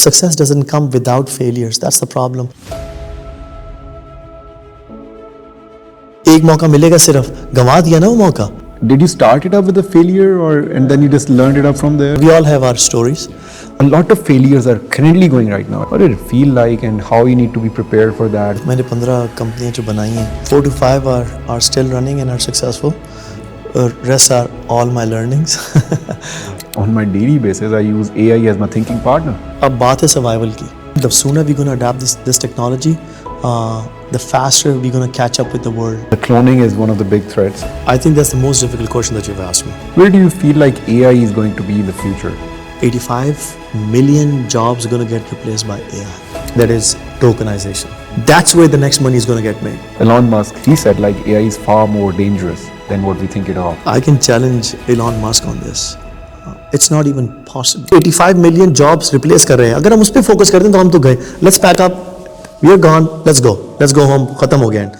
success doesn't come without failures. That's the problem. एक मौका मिलेगा सिर्फ, गंवा दिया ना वो मौका. Did you start it up with a failure and then you just learned it up from there? We all have our stories. A lot of failures are currently going right now. What did it feel like and how you need to be prepared for that? मैंने 15 कंपनियां जो बनाई हैं, 4 to 5 are still running and are successful. Rest are all my learnings. On my daily basis, I use AI as my thinking partner. अब बात है survival की. The sooner we're going to adapt this technology, the faster we're going to catch up with the world. The cloning is one of the big threats. I think that's the most difficult question that you've asked me. Where do you feel like AI is going to be in the future? 85 million jobs are going to get replaced by AI. That is tokenization. That's where the next money is going to get made. Elon Musk, he said like AI is far more dangerous than what we think it of. I can challenge Elon Musk on this. It's not even possible. 85 million jobs replace कर रहे हैं. अगर हम उस पे focus करते हैं तो हम तो गए. Let's pack up. We are gone. Let's go. Let's go home. खत्म हो गया.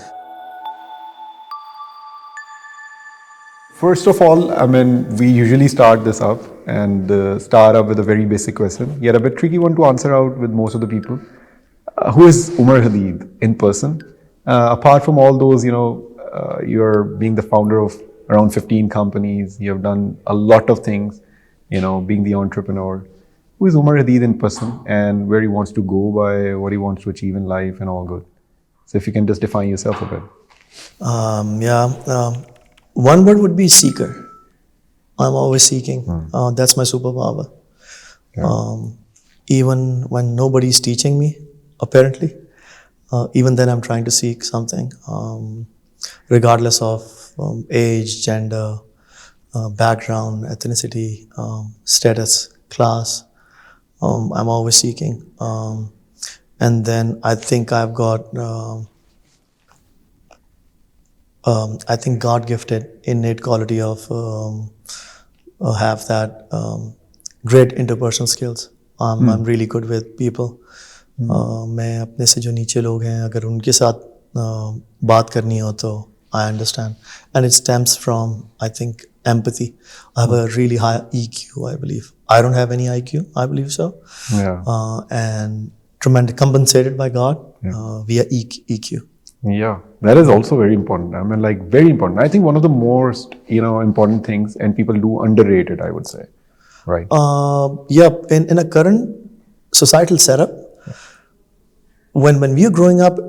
First of all, I mean, we usually start this up and start up with a very basic question. Yet a bit tricky one to answer out with most of the people. Who is Umer Hadeed in person? Apart from all those, you're being the founder of around 15 companies. You have done a lot of things, being the entrepreneur. Who is Umer Hadeed in person and where he wants to go by, what he wants to achieve in life and all good. So if you can just define yourself a bit. One word would be seeker. I'm always seeking. That's my superpower. Yeah. Even when nobody's teaching me, apparently, even then I'm trying to seek something, regardless of age, gender, background, ethnicity, status, class. I'm always seeking. And then I think I've got I think God-gifted innate quality of have that great interpersonal skills. I'm really good with people. मैं अपने से जो नीचे लोग हैं, अगर उनके साथ बात करनी हो तो I understand. And it stems from, I think, empathy. I have a really high EQ, I believe. I don't have any IQ, I believe so. Yeah. And tremendous compensated by God via EQ. Yeah, that is also very important. I mean, like very important. I think one of the most, important things, and people do underrate it, I would say. Right. In a current societal setup, when we were growing up,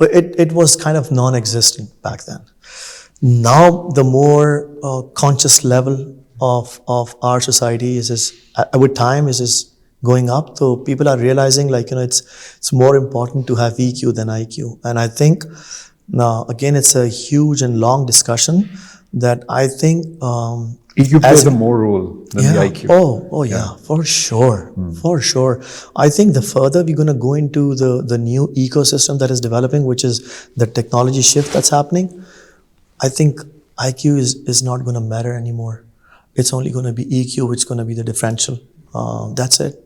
it was kind of non-existent back then. Now, the more conscious level of our society is with time is going up, so people are realizing it's more important to have EQ than IQ. And I think now again it's a huge and long discussion that I think EQ plays a more role than the IQ. Oh yeah, for sure. I think the further we're going to go into the new ecosystem that is developing, which is the technology shift that's happening, I think IQ is not going to matter anymore. It's only going to be EQ which is going to be the differential. That's it.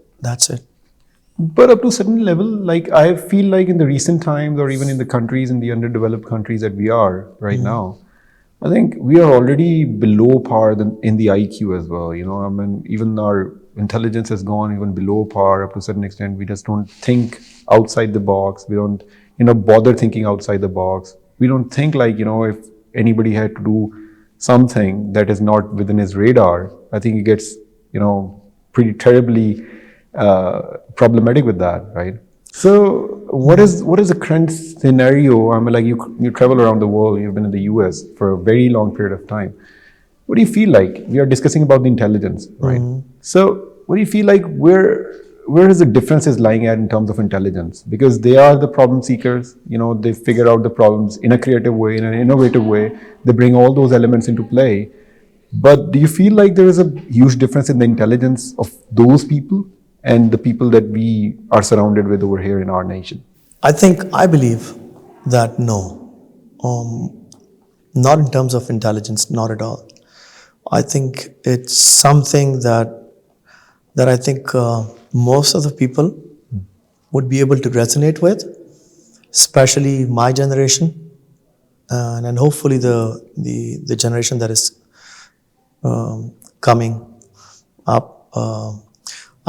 But up to a certain level, like I feel like in the recent times or even in the countries, in the underdeveloped countries that we are right now, I think we are already below par in the IQ as well. I mean, even our intelligence has gone even below par up to a certain extent. We just don't think outside the box. We don't, bother thinking outside the box. We don't think like, if anybody had to do something that is not within his radar, I think he gets, pretty terribly problematic with that, right? So what is the current scenario? I mean, like you travel around the world, you've been in the US for a very long period of time. What do you feel like? We are discussing about the intelligence, right? So what do you feel like where is the differences lying at in terms of intelligence? Because they are the problem seekers, they figure out the problems in a creative way, in an innovative way. They bring all those elements into play. But do you feel like there is a huge difference in the intelligence of those people and the people that we are surrounded with over here in our nation? I believe that no. Not in terms of intelligence, not at all. I think it's something that I think most of the people would be able to resonate with, especially my generation, and hopefully the generation that is coming up.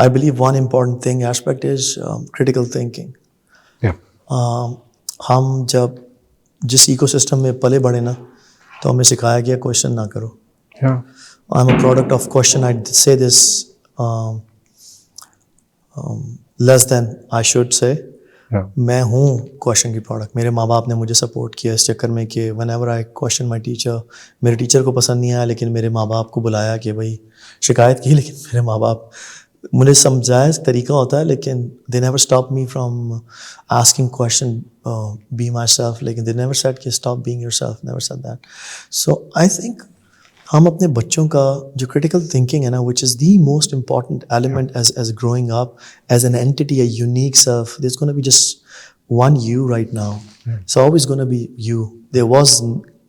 I believe one important thing aspect is critical thinking. Yeah. हम जब जिस ecosystem में पले बढ़े ना, तो हमें सिखाया गया क्वेश्चन ना करो. Yeah. I'm a product of question. I say this less than I should say. Yeah. मैं हूँ क्वेश्चन की प्रोडक्ट. मेरे माँ बाप ने मुझे सपोर्ट किया इस चक्कर में कि whenever I question my teacher, मेरे टीचर को पसंद नहीं आया, लेकिन मेरे माँ बाप को बुलाया कि भाई शिकायत की, लेकिन मेरे माँ बाप मुझे समझाया तरीका होता है, लेकिन they never stopped me from asking question, be myself. लेकिन they never said कि stop being yourself, never said that. So I think हम अपने बच्चों का जो क्रिटिकल थिंकिंग है ना, which is the most important element as growing up as an entity, a unique self. There is gonna be just one you right now. It's always gonna be you. There was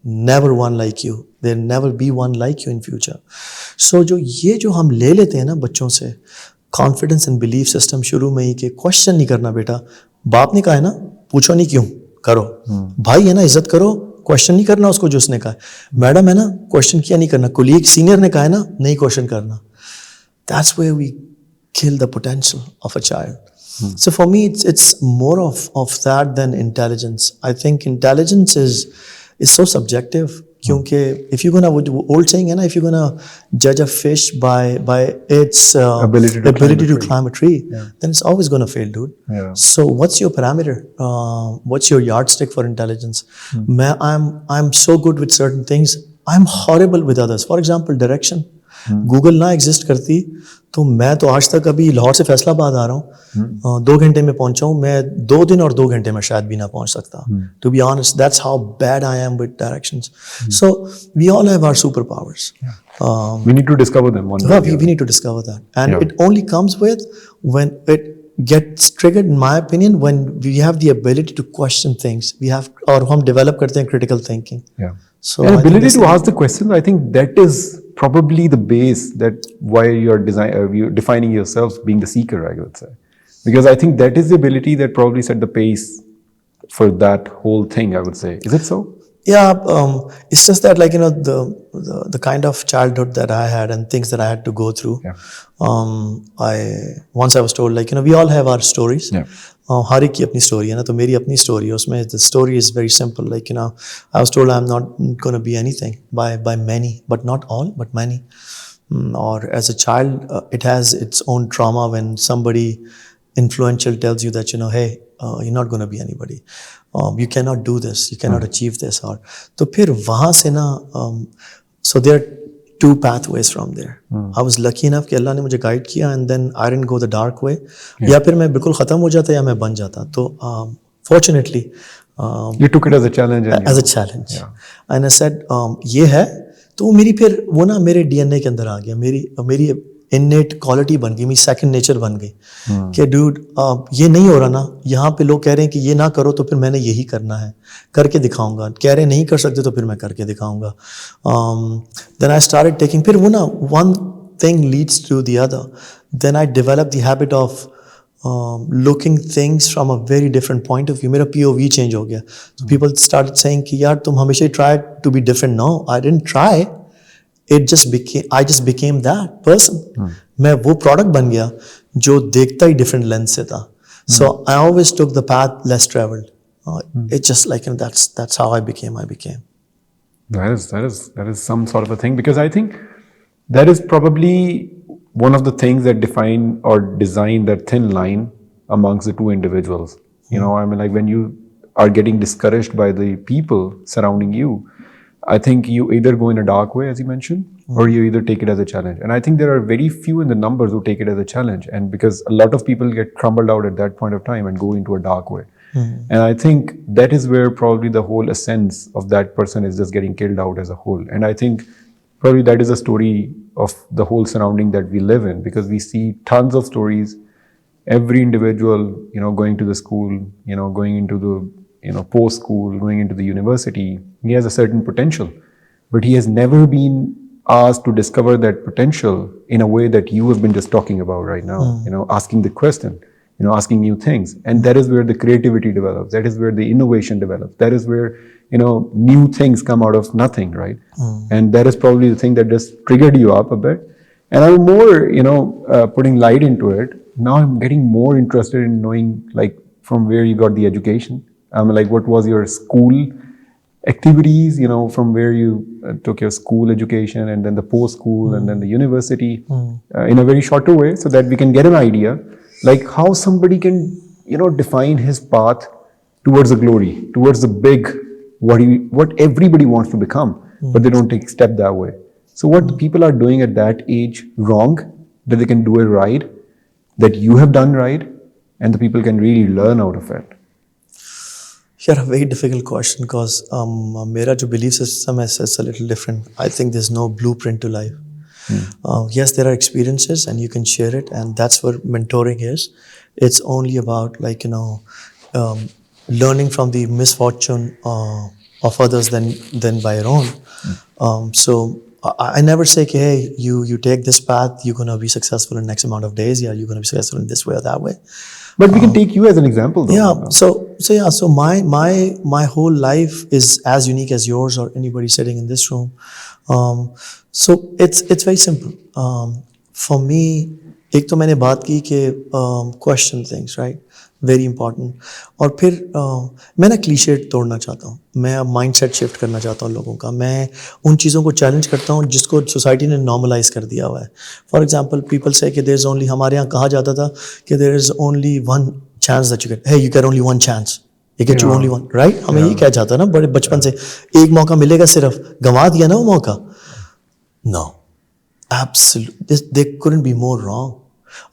never one like you. There never be one like you in future. So जो हम ले लेते हैं ना बच्चों से, confidence and belief system शुरू में ही कि क्वेश्चन नहीं करना बेटा. बाप ने कहा है ना, पूछो नहीं क्यों, करो. भाई है ना, इज्जत करो, क्वेश्चन नहीं करना उसको जो उसने कहा. मैडम है ना, क्वेश्चन किया नहीं करना. कोलीग सीनियर ने कहा है ना, नहीं क्वेश्चन करना. That's where we kill the potential of a child. So for me, it's more of that than intelligence. I think intelligence is so subjective. क्योंकि if you're gonna, old saying है ना, if you're gonna judge a fish by its ability to climb a tree, then it's always gonna fail, dude. Yeah. So what's your parameter? What's your yardstick for intelligence? I'm so good with certain things. I'm horrible with others. For example, direction. Google ना exist करती तो मैं तो आज तक अभी लाहौर से फैसलाबाद आ रहा हूँ, 2 घंटे में पहुंचा हूँ. मैं 2 दिन और 2 घंटे में शायद भी ना पहुंच सकता. To be honest, that's how bad I am with directions. So we all have our superpowers. We need to discover them one day. We need to discover that, and it only comes with when it gets triggered, in my opinion, when we have the ability to question things. We have, or हम develop करते हैं critical thinking. Yeah. So and I think ability this to ask the questions, I think that is probably the base that why you're you're defining yourself being the seeker, I would say, because I think that is the ability that probably set the pace for that whole thing, I would say. Is it so? Yeah, it's just that, like, you know, the kind of childhood that I had and things that I had to go through. Once I was told, like, you know, we all have our stories. हर एक की अपनी story है ना, तो मेरी अपनी story है. उसमें the story is very simple. Like, you know, I was told I am not gonna be anything by many, but not all, but many. Or as a child, it has its own trauma when somebody influential tells you that, you know, hey, you're not going to be anybody. You cannot do this. You cannot achieve this. Or तो फिर वहाँ से ना, so there are 2 pathways from there. I was lucky enough कि अल्लाह ने मुझे guide किया, and then I didn't go the dark way. या फिर मैं बिल्कुल ख़त्म हो जाता या मैं बन जाता. तो fortunately, you took it as a challenge. As a challenge. And I said, ये है, तो मेरी फिर वो ना मेरे DNA के अंदर आ गया. मेरी इन्नेट क्वालिटी बन गई, मेरी सेकंड नेचर बन गई कि डूड, ये नहीं हो रहा ना, यहाँ पे लोग कह रहे हैं कि ये ना करो, तो फिर मैंने यही करना है, करके दिखाऊंगा. कह रहे हैं नहीं कर सकते, तो फिर मैं करके दिखाऊंगा. देन आई स्टार्टेड टेकिंग, फिर वो ना one thing leads to the other. Then I develop the habit of looking things from a very different point of view. मेरा POV चेंज हो गया. So people started saying कि यार तुम हमेशा ही try to be different. No, I didn't try. I just became that person. मैं वो product बन गया जो देखता ही different lens से था. So I always took the path less traveled. It's just like, you know, that's how I became. That is some sort of a thing, because I think that is probably one of the things that define or design that thin line amongst the two individuals. You know, I mean, like when you are getting discouraged by the people surrounding you, I think you either go in a dark way, as you mentioned, or you either take it as a challenge. And I think there are very few in the numbers who take it as a challenge. And because a lot of people get crumbled out at that point of time and go into a dark way. And I think that is where probably the whole essence of that person is just getting killed out as a whole. And I think probably that is a story of the whole surrounding that we live in, because we see tons of stories. Every individual, you know, going to the school, you know, going into the, you know, post school, going into the university, he has a certain potential, but he has never been asked to discover that potential in a way that you have been just talking about right now. You know, asking the question, you know, asking new things, and that is where the creativity develops. That is where the innovation develops. That is where, you know, new things come out of nothing, right? And that is probably the thing that just triggered you up a bit. And I'm more, putting light into it. Now I'm getting more interested in knowing, like, from where you got the education. Like, what was your school activities, from where you took your school education, and then the post-school, and then the university, in a very shorter way, so that we can get an idea, like, how somebody can, define his path towards the glory, towards the big, what everybody wants to become, but they don't take step that way. So what the people are doing at that age wrong, that they can do it right, that you have done right, and the people can really learn out of it. Yeah, a very difficult question because मेरा जो belief system is a little different. I think there's no blueprint to life. Yes, there are experiences and you can share it, and that's what mentoring is. It's only about learning from the misfortune of others than by your own. So I never say, hey, you take this path, you're gonna be successful in X amount of days. Yeah, you're gonna be successful in this way or that way. But we can take you as an example, though. Yeah. So my whole life is as unique as yours or anybody sitting in this room. So it's very simple. For me, एक तो मैंने बात की कि question things, right? Very important. और फिर मैं ना क्लीशे तोड़ना चाहता हूँ. मैं अब माइंडसेट शिफ्ट करना चाहता हूँ लोगों का. मैं उन चीज़ों को चैलेंज करता हूँ जिसको सोसाइटी ने नॉर्मलाइज कर दिया हुआ है. फॉर एग्जाम्पल पीपल से कि देयर इज ओनली, हमारे यहाँ कहा जाता था कि there is only one chance that you get. Hey you get only one chance, you get you only one, right? हमें ये कहा जाता है ना बड़े बचपन से, एक मौका मिलेगा सिर्फ, गंवा दिया ना वो मौका. No, absolute, they couldn't be more wrong.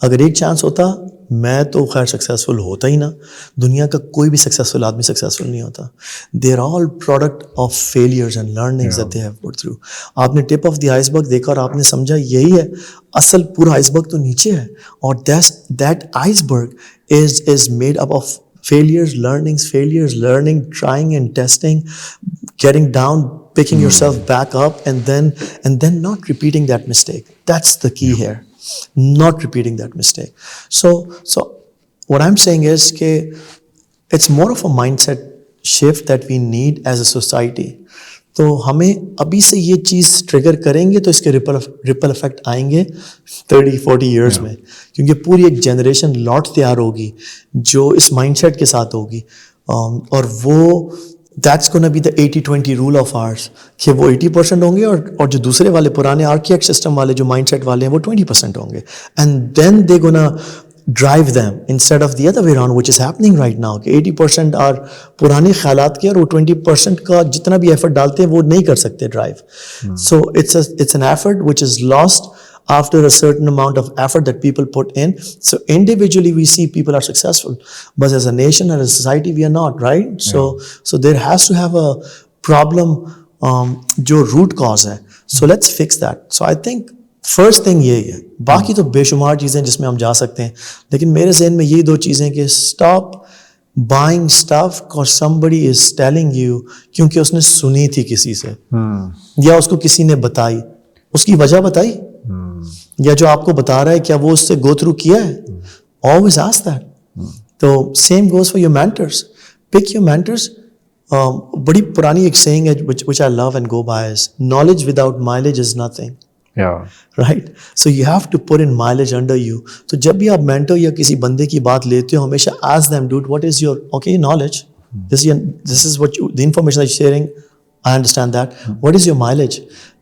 अगर एक चांस होता, मैं तो खैर सक्सेसफुल होता ही ना. दुनिया का कोई भी सक्सेसफुल आदमी सक्सेसफुल नहीं होता. They are all product of failures and learnings that they have put through. आपने टिप ऑफ द आइसबर्ग देखा और आपने समझा यही है, असल पूरा आइसबर्ग तो नीचे है. और that iceberg is made up of failures, learning, trying and testing, getting down, picking yourself back up, and then not repeating that mistake. That's the key here. Not repeating that mistake. So what I'm saying is that it's more of a mindset shift that we need as a society. तो हमें अभी से ये चीज़ trigger करेंगे तो इसके ripple effect आएंगे 30-40 years में, क्योंकि पूरी एक जनरेशन लौट तैयार होगी जो इस माइंडसेट के साथ होगी. और वो that's gonna be the 80-20 rule of hours, कि वो 80% होंगे और जो दूसरे वाले पुराने आर्किटेक्ट सिस्टम वाले जो माइंडसेट वाले हैं वो 20% होंगे. And then they gonna drive them instead of the other way around, which is happening right now. कि 80% are पुराने ख्यालात के और वो 20% का जितना भी effort डालते हैं वो नहीं कर सकते drive. So it's an effort which is lost after a certain amount of effort that people put in. So individually we see people are successful, but as a nation and as a society we are not, right? So there has to have a problem जो root cause है. So let's fix that. So I think first thing यही है. बाकी तो बेशुमार चीज़ें जिसमें हम जा सकते हैं, लेकिन मेरे जहन में यही दो चीज़ें कि stop buying stuff because somebody is telling you, क्योंकि उसने सुनी थी किसी से या उसको किसी ने बताई, उसकी वजह बताई, या जो आपको बता रहा है क्या वो उससे गो थ्रू किया है. Always ask that. तो same goes for your mentors. Pick your mentors. बड़ी पुरानी एक सेइंग है which I love and go by is knowledge without mileage is nothing. Yeah. Right? So you have to put in mileage under you. So जब भी आप mentor या किसी बंदे की बात लेते हो, हमेशा ask them, dude, what is your knowledge? This is what the information that you're sharing. I understand that. What is your mileage?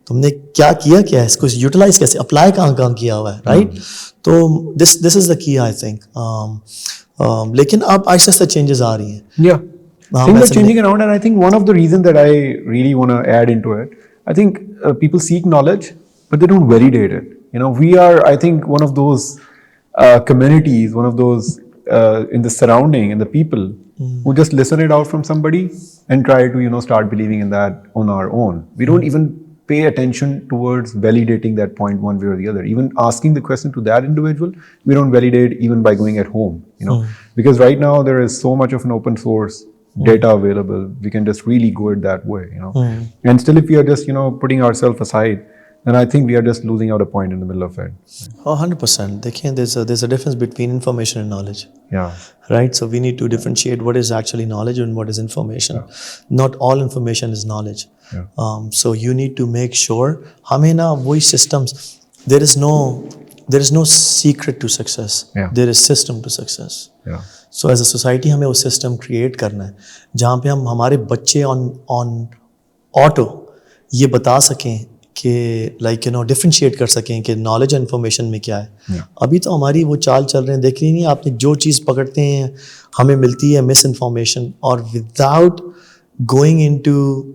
तुमने क्या किया, क्या है इसको यूटिलाइज कैसे, अप्लाई कहाँ किया हुआ है, राइट? तो this is the key, I think. लेकिन अब आहिस्ता आहिस्ता चेंजेस आ रही हैं. Yeah. Things are changing around, and I think one of the reasons that I really want to add into it, I think people seek knowledge, but they don't validate it. We are, I think, one of those communities, one of those in the surrounding and the people who just listen it out from somebody and try to, start believing in that on our own. We don't even pay attention towards validating that point one way or the other. Even asking the question to that individual, we don't validate even by going at home, because right now there is so much of an open source data available. We can just really go it that way, And still, if we are just, putting ourselves aside, then I think we are just losing out a point in the middle of it. 100%. There's a difference between information and knowledge. Yeah. Right? So we need to differentiate what is actually knowledge and what is information. Not all information is knowledge. So you need to make sure हमें ना वही systems, there is no secret to success. Yeah. There is system to success. Yeah. So as a society हमें वो system create करना है जहाँ पे हम हमारे बच्चे ऑन ऑटो ये बता सकें कि लाइक डिफ्रेंशिएट कर सकें कि नॉलेज और इन्फॉर्मेशन में क्या है. Yeah. अभी तो हमारी वो चाल चल रहे हैं, देख रही नहीं आपने, जो चीज़ पकड़ते हैं हमें मिलती है मिस इन्फॉर्मेशन, और without going into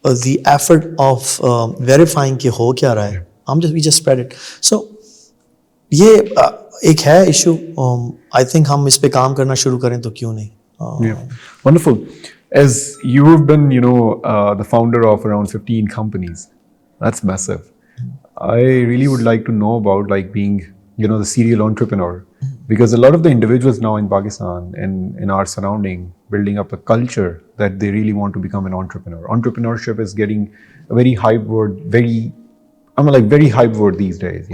the effort of verifying कि हो क्या रहा है, we just spread it. So ये एक है इशू. I think हम इस पे काम करना शुरू करें तो क्यों नहीं. Yeah, wonderful. As you've been, the founder of around 15 companies, that's massive. I really would like to know about like being, the serial entrepreneur, because a lot of the individuals now in Pakistan and in our surrounding building up a culture that they really want to become an entrepreneur. Entrepreneurship is getting a very hype word, very hype word these days.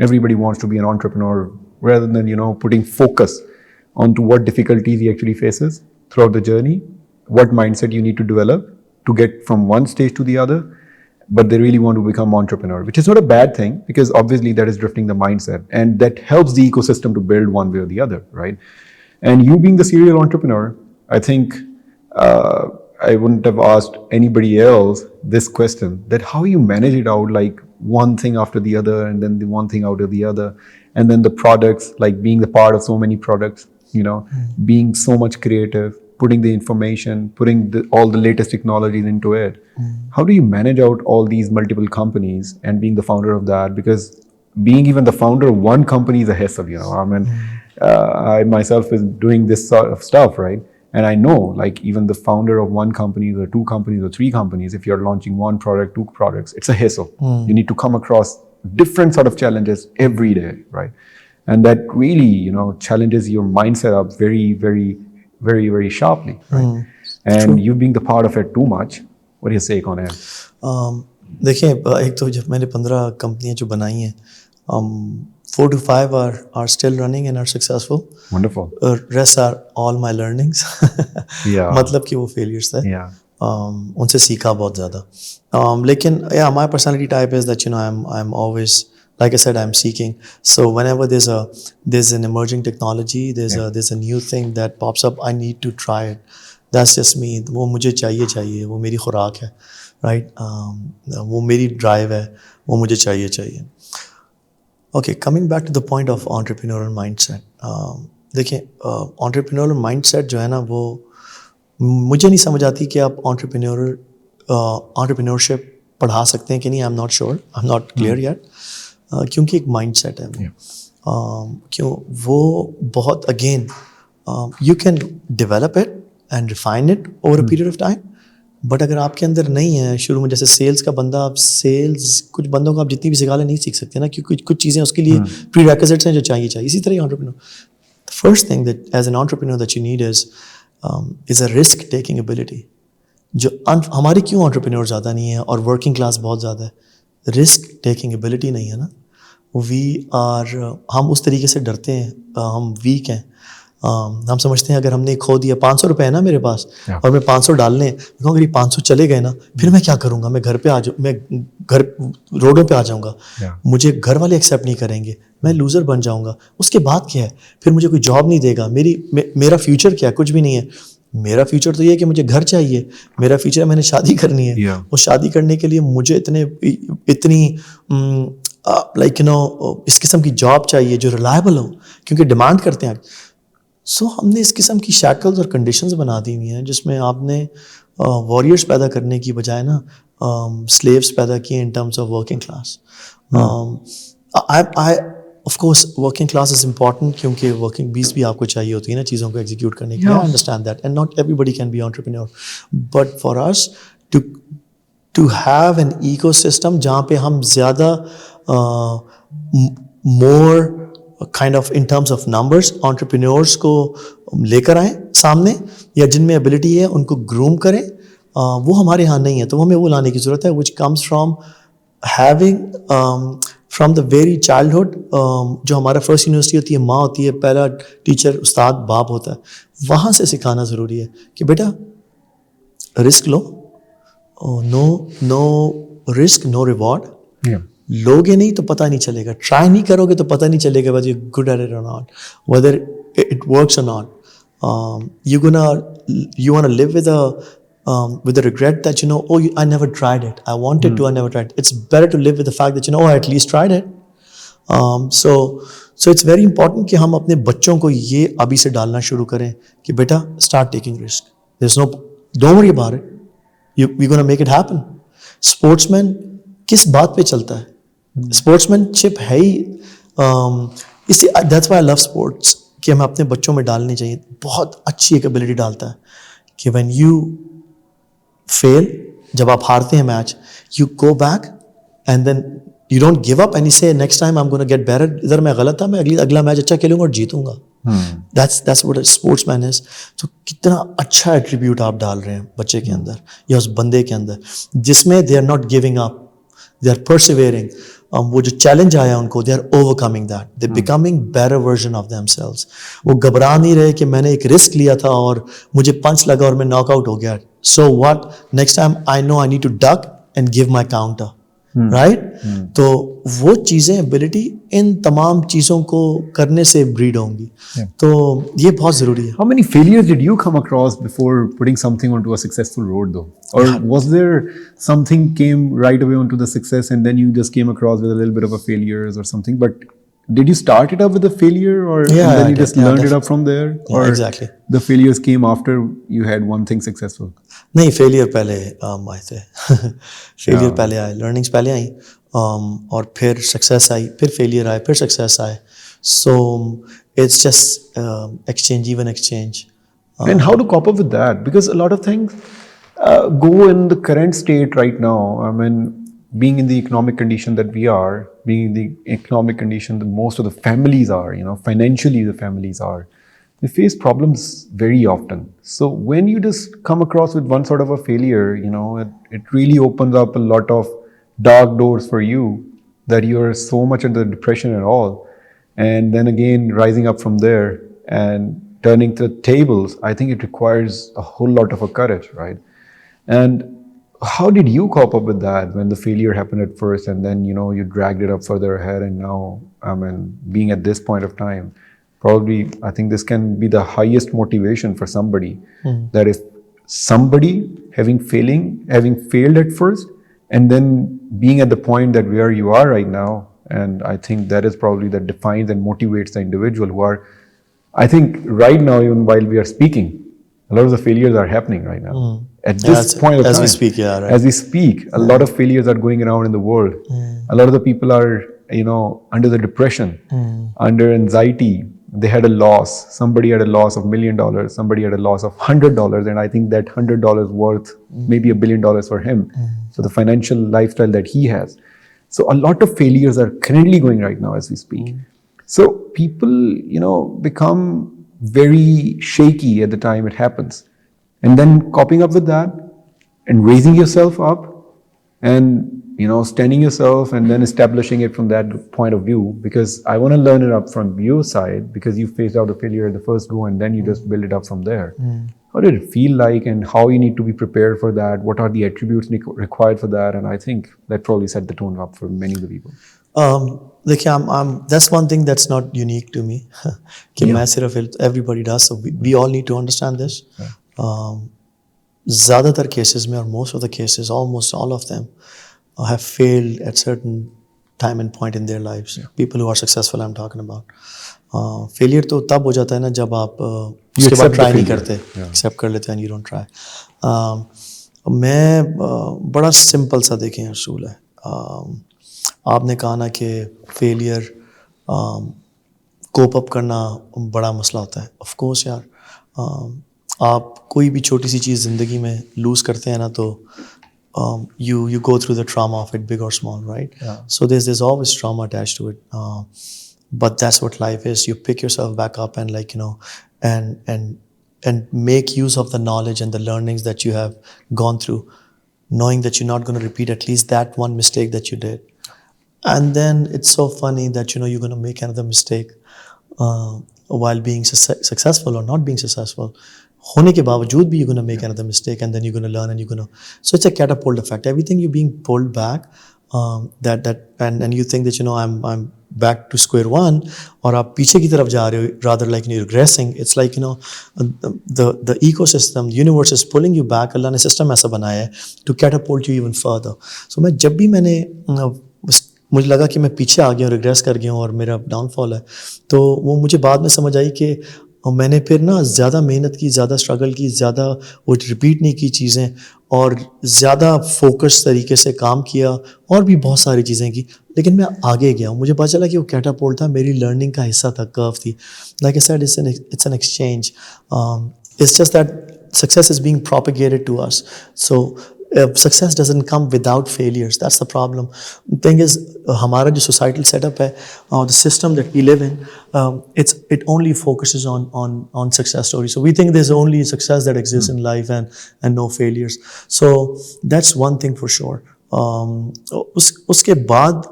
Everybody wants to be an entrepreneur rather than putting focus onto what difficulties he actually faces throughout the journey, what mindset you need to develop to get from one stage to the other. But they really want to become entrepreneur, which is not a bad thing, because obviously that is drifting the mindset and that helps the ecosystem to build one way or the other, right? And you being the serial entrepreneur, I think I wouldn't have asked anybody else this question, that how you manage it out, like one thing after the other and then the one thing after the other, and then the products, like being the part of so many products, being so much creative, putting the information, putting all the latest technologies into it. How do you manage out all these multiple companies and being the founder of that? Because being even the founder of one company is a hassle, I myself is doing this sort of stuff, right? And I know, like, even the founder of one company or two companies or three companies, if you're launching one product, two products, it's a hassle. You need to come across different sort of challenges every day, right? And that really, challenges your mindset up very, very, very, very sharply, right? And you being the part of it too much, what do you say on it? देखिए, एक तो जब मैंने 15 कंपनियां जो बनाई हैं, 4 to 5 are still running and are successful. Wonderful. Rest are all my learnings. Yeah. मतलब कि वो failures थे. Yeah. उनसे सीखा बहुत ज़्यादा. लेकिन my personality type is that I'm always, like I said, I'm seeking. So whenever there's an emerging technology, there's a new thing that pops up, I need to try it. That's just me. वो मुझे चाहिए, वो मेरी खुराक है, right? वो मेरी drive है, वो मुझे चाहिए. Okay, coming back to the point of entrepreneurial mindset. देखिए, entrepreneurial mindset जो है ना, वो मुझे नहीं समझ आती कि आप entrepreneurship पढ़ा सकते हैं कि नहीं. I'm not sure. I'm not clear yet. क्योंकि एक mindset है वो. क्यों वो बहुत, again, you can develop it and refine it over a period of time. But अगर आपके अंदर नहीं है शुरू में, जैसे सेल्स का बंदा, आप सेल्स कुछ बंदों को आप जितनी भी सिखा लें नहीं सीख सकते ना, क्योंकि कुछ चीज़ें उसके लिए प्रीरेक्विजिट्स हैं जो चाहिए. इसी तरह entrepreneur, the first thing that as an entrepreneur that you need is a risk taking ability. जो हमारे क्यों एंटरप्रेन्योर ज़्यादा नहीं है और वर्किंग क्लास बहुत ज़्यादा है? रिस्क टेकिंग एबिलिटी नहीं है ना. हम उस तरीके से डरते हैं, हम वीक हैं. हम समझते हैं अगर हमने खो दिया, 500 रुपये है ना मेरे पास और मैं 500 डालने, अगर ये 500 चले गए ना, फिर मैं क्या करूँगा? मैं रोडों पे आ जाऊँगा. मुझे घर वाले एक्सेप्ट नहीं करेंगे, मैं लूज़र बन जाऊँगा. उसके बाद क्या है? फिर मुझे कोई जॉब नहीं देगा. मेरा फ्यूचर क्या है? कुछ भी नहीं है. मेरा फ्यूचर तो ये है कि मुझे घर चाहिए. मेरा फ्यूचर है मैंने शादी करनी है. वो शादी करने के लिए मुझे इतनी इस किस्म की जॉब चाहिए जो रिलायबल हो, क्योंकि डिमांड करते हैं. सो हमने इस किस्म की शैकल्स और कंडीशंस बना दी हुई हैं जिसमें आपने वॉरियर्स पैदा करने की बजाय ना स्लेव्स पैदा किए इन terms of working class. Of course working class is important, क्योंकि वर्किंग बीस भी आपको चाहिए होती है ना चीज़ों को एग्जीक्यूट करने के लिए. I understand that, and not everybody can be entrepreneur, but for us to have an ecosystem जहाँ पे हम ज़्यादा more kind of in terms of numbers entrepreneurs को लेकर आएँ सामने, या जिनमें एबिलिटी है उनको ग्रूम करें, वो हमारे यहाँ नहीं है. तो हमें वो लाने की ज़रूरत है, which comes from having from the very childhood. जो हमारा फर्स्ट यूनिवर्सिटी होती है, माँ होती है, पहला टीचर उस्ताद बाप होता है. वहाँ से सिखाना ज़रूरी है कि बेटा रिस्क लो, नो रिस्क नो रिवॉर्ड. लोगे नहीं तो पता नहीं चलेगा, ट्राई नहीं करोगे तो पता नहीं चलेगा whether you're good at it or not, whether it works or not. You wanna live with the regret that I never tried it, I wanted to, I never tried it. It's better to live with the fact that I at least tried it. So it's very important कि हम अपने बच्चों को ये अभी से डालना शुरू करें कि बेटा start taking risk. Don't worry about it. We're gonna make it happen. Sportsman किस बात पे चलता है? Sportsmanship है ही इसी that's why I love sports कि हमें अपने बच्चों में डालनी चाहिए. बहुत अच्छी एक एबिलिटी डालता है कि when you fail, जब आप हारते हैं match, you go back and then you don't give up and you say next time I'm going to get better. इधर मैं गलत था, मैं अगला मैच अच्छा खेलूंगा और जीतूंगा. That's what a sportsman is. तो कितना अच्छा एट्रीब्यूट आप डाल रहे हैं बच्चे के अंदर या उस बंदे के अंदर जिसमें they are not giving up, they are persevering. वो जो चैलेंज आया उनको, they are overcoming that, they becoming better version of themselves. वो घबरा नहीं रहे कि मैंने एक रिस्क लिया था और मुझे पंच लगा और मैं नॉकआउट हो गया. So what? Next time I know I need to duck and give my counter. Right तो वो चीज़ें एबिलिटी इन तमाम चीज़ों को करने से ब्रीड होंगी. तो ये बहुत ज़रूरी है. How many failures did you come across before putting something onto a successful road though? Or was there something came right away onto the success and then you just came across with a little bit of a failures or something? But did you start it up with a failure or and then you just learned it up from there? Or exactly. The failures came after you had one thing successful? नहीं, failure पहले आए थे. Failure पहले आए, learnings पहले आई और फिर success I, फिर फेलियर आए, फिर सक्सेस आए. So it's just exchange, even exchange. And how to cope up with that? Because a lot of things go in the current state right now. I mean, being in the economic condition that we are, being in the economic condition that most of the families are, financially the families are, they face problems very often. So when you just come across with one sort of a failure, it really opens up a lot of dark doors for you that you're so much into depression and all. And then again, rising up from there and turning the tables, I think it requires a whole lot of a courage, right? And how did you cope up with that when the failure happened at first and then, you dragged it up further ahead and now, being at this point of time, probably, I think this can be the highest motivation for somebody. That if somebody having failed at first, and then being at the point that where you are right now, and I think that is probably that defines and motivates the individual who are, I think right now, even while we are speaking, a lot of the failures are happening right now. At this point of time. As we speak, yeah, right. As we speak, a lot of failures are going around in the world. A lot of the people are, under the depression, under anxiety. They had a loss. Somebody had a loss of $1 million. Somebody had a loss of $100. And I think that $100 worth maybe $1 billion for him. So the financial lifestyle that he has. So a lot of failures are currently going right now as we speak. So people, become very shaky at the time it happens. And then coping up with that and raising yourself up and standing yourself and then establishing it from that point of view, because I want to learn it up from your side, because you faced out the failure at the first go and then you just build it up from there. How did it feel like and how you need to be prepared for that? What are the attributes required for that? And I think that probably set the tone up for many of the people. देखिए, that's one thing that's not unique to me. कि मैं सिर्फ, everybody does, so we all need to understand this. ज़्यादातर cases में, or most of the cases, almost all of them have failed at certain time and point in their lives. People who are successful, I'm talking about. Failure तो तब हो जाता है ना जब आप उसके बाद try नहीं करते, accept कर लेते हैं and you don't try. मैं बड़ा simple सा देखें असूल है. आपने कहा ना कि फेलियर कोप अप करना बड़ा मसला होता है. ऑफ कोर्स यार, आप कोई भी छोटी सी चीज़ ज़िंदगी में लूज़ करते हैं ना तो you go through the trauma of it, big or small, right? So there's always trauma attached to it, but that's what life is. You pick yourself back up and and make use of the knowledge and the learnings that you have gone through, knowing that you're not going to repeat at least that one mistake that you did. And then it's so funny that you're going to make another mistake while being successful or not being successful. होने के बावजूद भी you're going to make another mistake and then you're going to learn and you're going to. So it's a catapult effect. Everything you're being pulled back, that and you think that I'm back to square one, और आप पीछे की तरफ जा रहे हो, rather like you're regressing. It's like the ecosystem, the universe is pulling you back. अल्लाह ने system ऐसा बनाया है to catapult you even further. So मैं जब भी मैंने मुझे लगा कि मैं पीछे आ गया हूँ, रिग्रेस कर गया हूँ और मेरा डाउनफॉल है, तो वो मुझे बाद में समझ आई कि मैंने फिर ना ज़्यादा मेहनत की, ज़्यादा स्ट्रगल की, ज़्यादा वो रिपीट नहीं की चीज़ें, और ज़्यादा फोकस तरीके से काम किया और भी बहुत सारी चीज़ें की, लेकिन मैं आगे गया हूँ. मुझे पता चला कि वो कैटापोल्ट था, मेरी लर्निंग का हिस्सा था, कर्व थी. Like I said, it's an exchange. It's just that success is being propagated to us. So success doesn't come without failures. That's the problem. The thing is, हमारा जो societal setup है, the system that we live in, it only focuses on success stories. So we think there's only success that exists in life and no failures. So that's one thing for sure. उसके बाद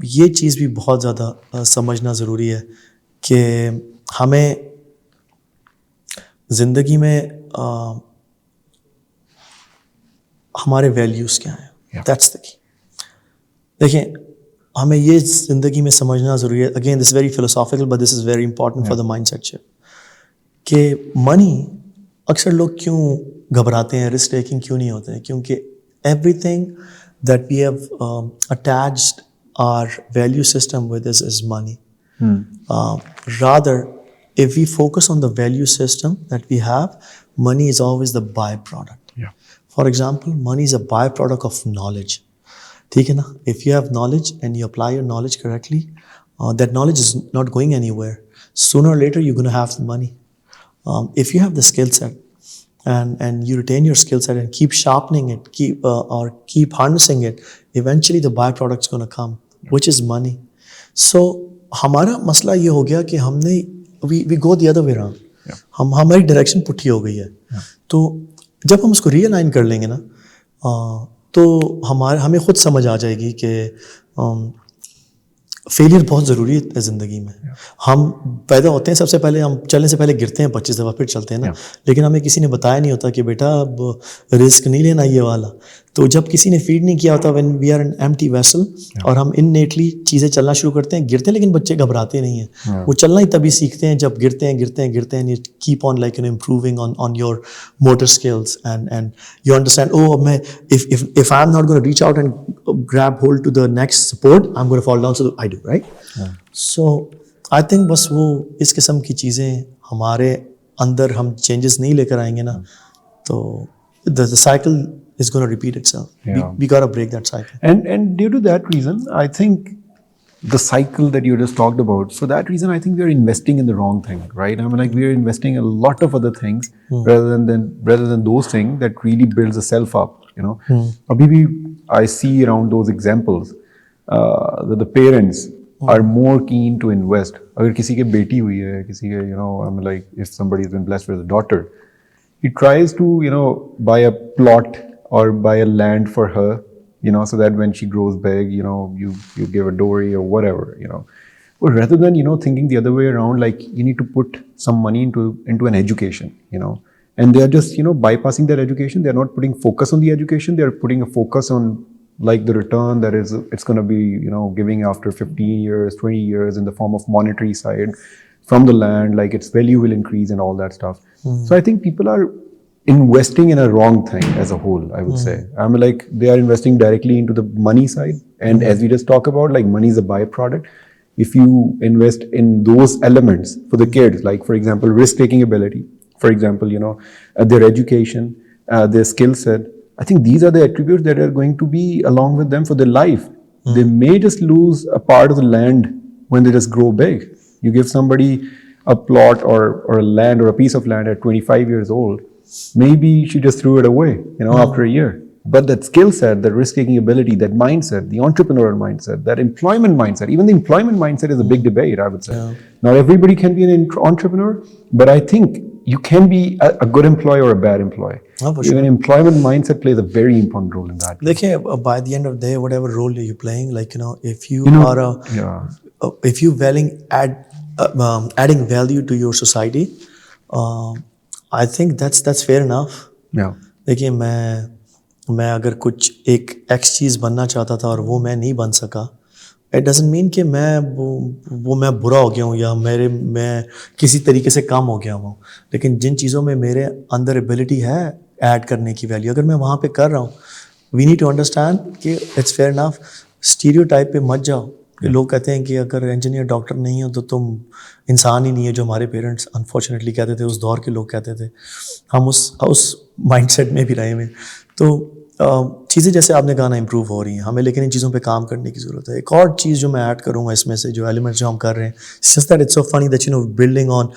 ये चीज़ भी बहुत ज़्यादा समझना ज़रूरी है कि हमें ज़िंदगी में हमारे वैल्यूज़ क्या हैं. That's the key. देखिए, हमें ये ज़िंदगी में समझना ज़रूरी है. Again this very philosophical, but this is very important for the mindset shift, कि मनी, अक्सर लोग क्यों घबराते हैं, रिस्क टेकिंग क्यों नहीं होते हैं, क्योंकि everything that we have attached our value system with is money. Rather, if we focus on the value system that we have, money is always the byproduct. Yeah. For example, money is a byproduct of knowledge. ठीक है ना? If you have knowledge and you apply your knowledge correctly, that knowledge is not going anywhere. Sooner or later, you're going to have the money. If you have the skill set and you retain your skill set and keep sharpening it, keep harnessing it, eventually the byproduct is going to come, which is money. So हमारा मसला ये हो गया कि हमने we go the other way around. हमारी direction पुट्ठी हो गई है. तो जब हम उसको रीअलाइन कर लेंगे ना, तो हमें खुद समझ आ जाएगी कि फेलियर बहुत ज़रूरी है ज़िंदगी में. हम पैदा होते हैं, सबसे पहले हम चलने से पहले गिरते हैं 25 दफ़ा, फिर चलते हैं ना. लेकिन हमें किसी ने बताया नहीं होता कि बेटा अब रिस्क नहीं लेना ये वाला. तो जब किसी ने फीड नहीं किया होता, when we are an empty vessel, और हम इननेटली चीज़ें चलना शुरू करते हैं, गिरते हैं, लेकिन बच्चे घबराते नहीं हैं. वो चलना ही तभी सीखते हैं जब गिरते हैं. You keep on like improving on your motor skills and you understand, oh मैं if I'm not going to reach out and grab hold to the next support, I'm going to fall down, so I do, right? So I think बस वो इस किस्म की चीज़ें हमारे अंदर हम चेंजेस नहीं लेकर आएंगे ना, तो the cycle is going to repeat itself. We got to break that cycle. And due to that reason, I think the cycle that you just talked about, so that reason I think we are investing in the wrong thing, right? I mean, like, we are investing in a lot of other things rather than those things that really builds the self up, you know. Abhi bhi I see around those examples that the parents are more keen to invest. Agar kisi ke beti hui hai, kisi ke, you know, I mean, like, if somebody has been blessed with a daughter, he tries to, you know, buy a plot or buy a land for her, you know, so that when she grows big, you know, you give a dowry or whatever, you know. But rather than, you know, thinking the other way around, like, you need to put some money into an education, you know. And they are just, you know, bypassing their education. They are not putting focus on the education. They are putting a focus on, like, the return that it's going to be, you know, giving after 15 years, 20 years in the form of monetary side from the land, like its value will increase and all that stuff. So I think people are investing in a wrong thing as a whole, I would say. I mean, like, they are investing directly into the money side. And as we just talk about, like, money is a byproduct. If you invest in those elements for the kids, like, for example, risk-taking ability, for example, you know, their education, their skill set, I think these are the attributes that are going to be along with them for their life. They may just lose a part of the land when they just grow big. You give somebody a plot or a land or a piece of land at 25 years old, maybe she just threw it away, you know, after a year. But that skill set, that risk-taking ability, that mindset, the entrepreneurial mindset, that employment mindset, even the employment mindset is a big debate, I would say. Not everybody can be an entrepreneur, but I think you can be a good employee or a bad employee. Oh, for sure. Even employment mindset plays a very important role in that. देखिए, by the end of the day, whatever role you're playing, like, you know, if you are if you adding value to your society, I think that's fair enough. Yeah. देखिए, मैं मैं अगर कुछ एक x चीज़ बनना चाहता था और वो मैं नहीं बन सका, इट डजेंट मीन कि मैं वो मैं बुरा हो गया हूँ या मैं किसी तरीके से कम हो गया हूँ। लेकिन जिन चीज़ों में मेरे अंदर एबिलिटी है ऐड करने की वैल्यू, अगर मैं वहाँ पे कर रहा हूँ, वी नीड टू अंडरस्टैंड कि इट्स फेयर इनफ। स्टीरियोटाइप पे मत जाओ कि लोग कहते हैं कि अगर इंजीनियर डॉक्टर नहीं हो तो तुम इंसान ही नहीं है, जो हमारे पेरेंट्स अनफॉर्चुनेटली कहते थे, उस दौर के लोग कहते थे। हम उस माइंडसेट में भी रहे हुए। तो चीज़ें जैसे आपने कहा ना इम्प्रूव हो रही हैं हमें, लेकिन इन चीज़ों पे काम करने की ज़रूरत है। एक और चीज़ जो मैं ऐड करूँगा इसमें से, जो एलिमेंट्स जो हम कर रहे हैं, just that it's so funny that you know building on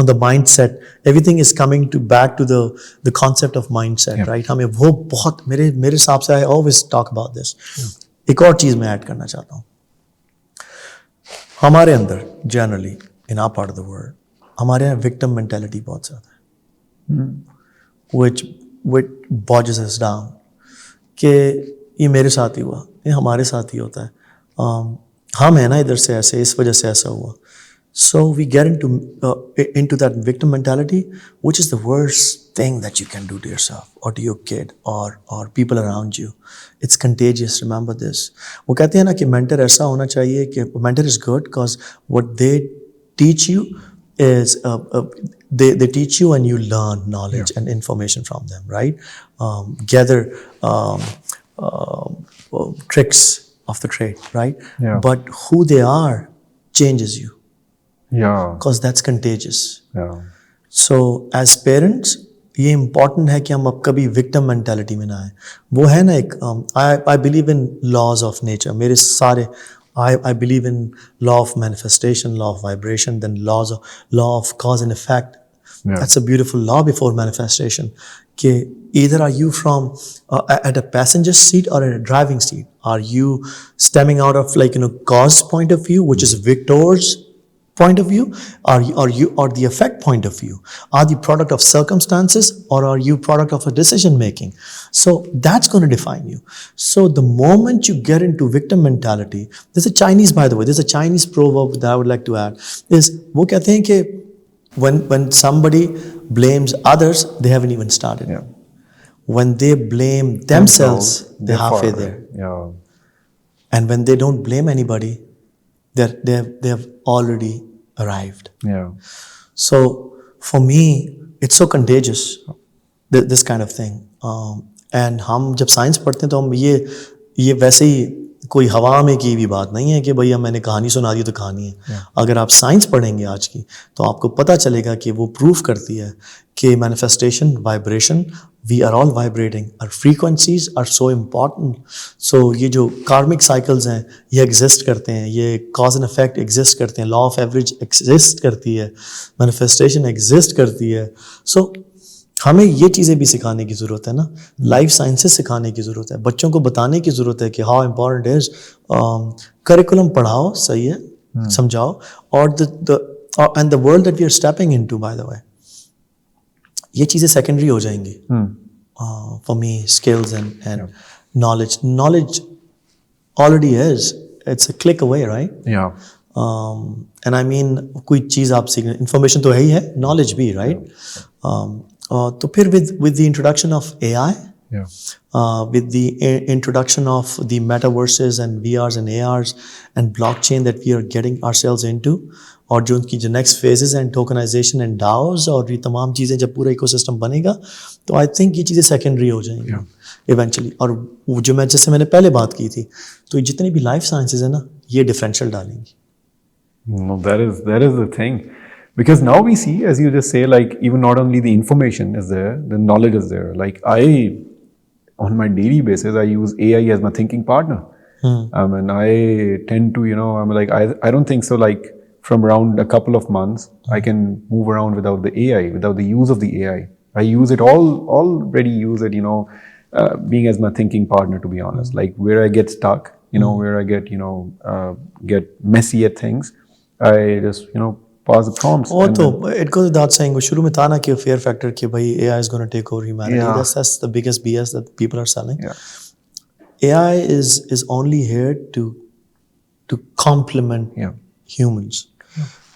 the mindset, everything is coming to back to the concept of mindset, right. हमें वो बहुत मेरे हिसाब से I always talk about this. एक और चीज़ मैं ऐड करना चाहता हूँ, हमारे अंदर generally in our part of the world हमारे यहाँ विक्टिम मेंटालिटी बहुत ज़्यादा है, which bogs us down कि ये मेरे साथ ही हुआ, ये हमारे साथ ही होता है, हम है ना इधर से ऐसे, इस वजह से ऐसा हुआ। So we get into that victim mentality, which is the worst thing that you can do to yourself or to your kid or people around you. It's contagious. Remember this. वो कहते हैं ना कि mentor ऐसा होना चाहिए कि mentor is good because what they teach you is they teach you and you learn knowledge and information from them, right? Gather tricks of the trade, right? Yeah. But who they are changes you. Yeah. Because that's contagious. Yeah. So as parents ये important है कि हम अब कभी victim mentality में ना आए। वो है ना एक I believe in laws of nature. मेरे सारे I believe in law of manifestation, law of vibration, then law of cause and effect. Yeah. That's a beautiful law before manifestation. कि either are you from at a passenger seat or at a driving seat? Are you stemming out of cause point of view, which is Victor's point of view, or the effect point of view? Are the product of circumstances or are you product of a decision making? So that's going to define you. So the moment you get into victim mentality, there's a Chinese, by the way, there's a Chinese proverb that I would like to add, is वो कहते हैं कि when somebody blames others, they haven't even started. Yeah. When they blame themselves, they're halfway far, there. Yeah. And when they don't blame anybody, they have already arrived. Yeah. So for me, it's so contagious, this kind of thing. And हम जब science पढ़ते हैं तो हम ये वैसे ही कोई हवा में की भी बात नहीं है कि भैया मैंने कहानी सुना दी तो कहानी है। Yeah. अगर आप साइंस पढ़ेंगे आज की तो आपको पता चलेगा कि वो प्रूफ करती है कि manifestation, vibration, we are all vibrating, our frequencies are so important. So ये जो कार्मिक साइकिल्स हैं ये एग्जिस्ट करते हैं, ये कॉज एंड इफेक्ट एग्जिस्ट करते हैं, लॉ ऑफ एवरेज एग्जिस्ट करती है, मैनिफेस्टेशन एग्जिस्ट करती है। सो हमें ये चीज़ें भी सिखाने की ज़रूरत है ना, लाइफ साइंसेस सिखाने की ज़रूरत है, बच्चों को बताने की ज़रूरत है कि हाउ इम्पॉर्टेंट इज़। करिकुलम पढ़ाओ, सही है, समझाओ, और and the world that we are stepping into, by the way, ये चीज़ें सेकेंडरी हो जाएंगी for me. Skills and knowledge already is, it's a click away, right? Yeah. And I mean कोई चीज़ आप सीख, इंफॉर्मेशन तो है ही है, नॉलेज भी, राइट? तो फिर with the introduction of AI, Yeah. with the introduction of the metaverses and VRs and ARs and blockchain that we are getting ourselves into, और जो उनकी जो next phases and tokenization and DAOs और ये तमाम चीज़ें जब पूरा इकोसिस्टम बनेगा तो I think ये चीज़ें सेकेंडरी हो जाएंगी eventually। और जो जैसे मैंने पहले बात की थी, तो जितनी भी लाइफ साइंसेज है ना, ये differential डालेंगी। No, that is the thing. Because now we see, as you just say, like even not only the information is there, the knowledge is there. Like on my daily basis, I use AI as my thinking partner. And I tend to, I'm like, I don't think so. Like from around a couple of months, I can move around without the AI, without the use of the AI. I use it already use it, being as my thinking partner, to be honest. Like where I get stuck, where I get, get messy at things, I just, pass the prompts. वो तो it goes without saying, वो शुरू में था ना कि fear factor कि भाई AI is going to take over humanity. Yeah. That's the biggest BS that people are selling. Yeah. AI is only here to complement humans.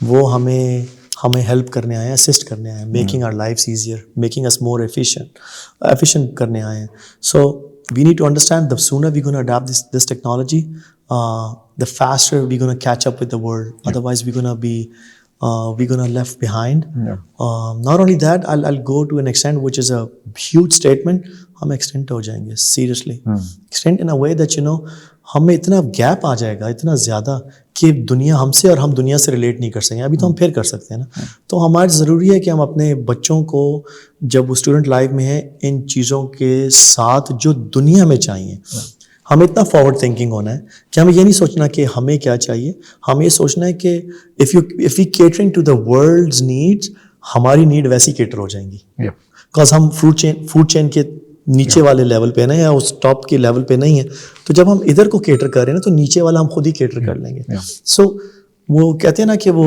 वो हमें हेल्प करने आए हैं, असिस्ट करने आए हैं, making our lifes easier, making us more efficient करने आए हैं। सो we need to understand the sooner we're going to adapt this technology, the faster we're going to catch up with the world. Otherwise, we're gonna left behind. Not only that, I'll go to an extent which is a huge statement. हम extend हो जाएंगे seriously. Extend in a way that हमें इतना gap आ जाएगा इतना ज़्यादा कि दुनिया हमसे और हम दुनिया से रिलेट नहीं कर सकेंगे. अभी तो हम फिर कर सकते हैं ना. तो हमारे ज़रूरी है कि हम अपने बच्चों को जब वो स्टूडेंट लाइफ में है इन चीज़ों के साथ जो दुनिया में चाहिए, हमें इतना फॉरवर्ड थिंकिंग होना है कि हमें ये नहीं सोचना कि हमें क्या चाहिए. हमें ये सोचना है कि if we catering to the world's needs, हमारी नीड वैसी केटर हो जाएंगी. बिकॉज हम फूड चेन के नीचे वाले लेवल पे ना, या उस टॉप के लेवल पे नहीं है. तो जब हम इधर को केटर कर रहे हैं ना, तो नीचे वाला हम खुद ही केटर कर लेंगे. सो वो कहते हैं ना कि वो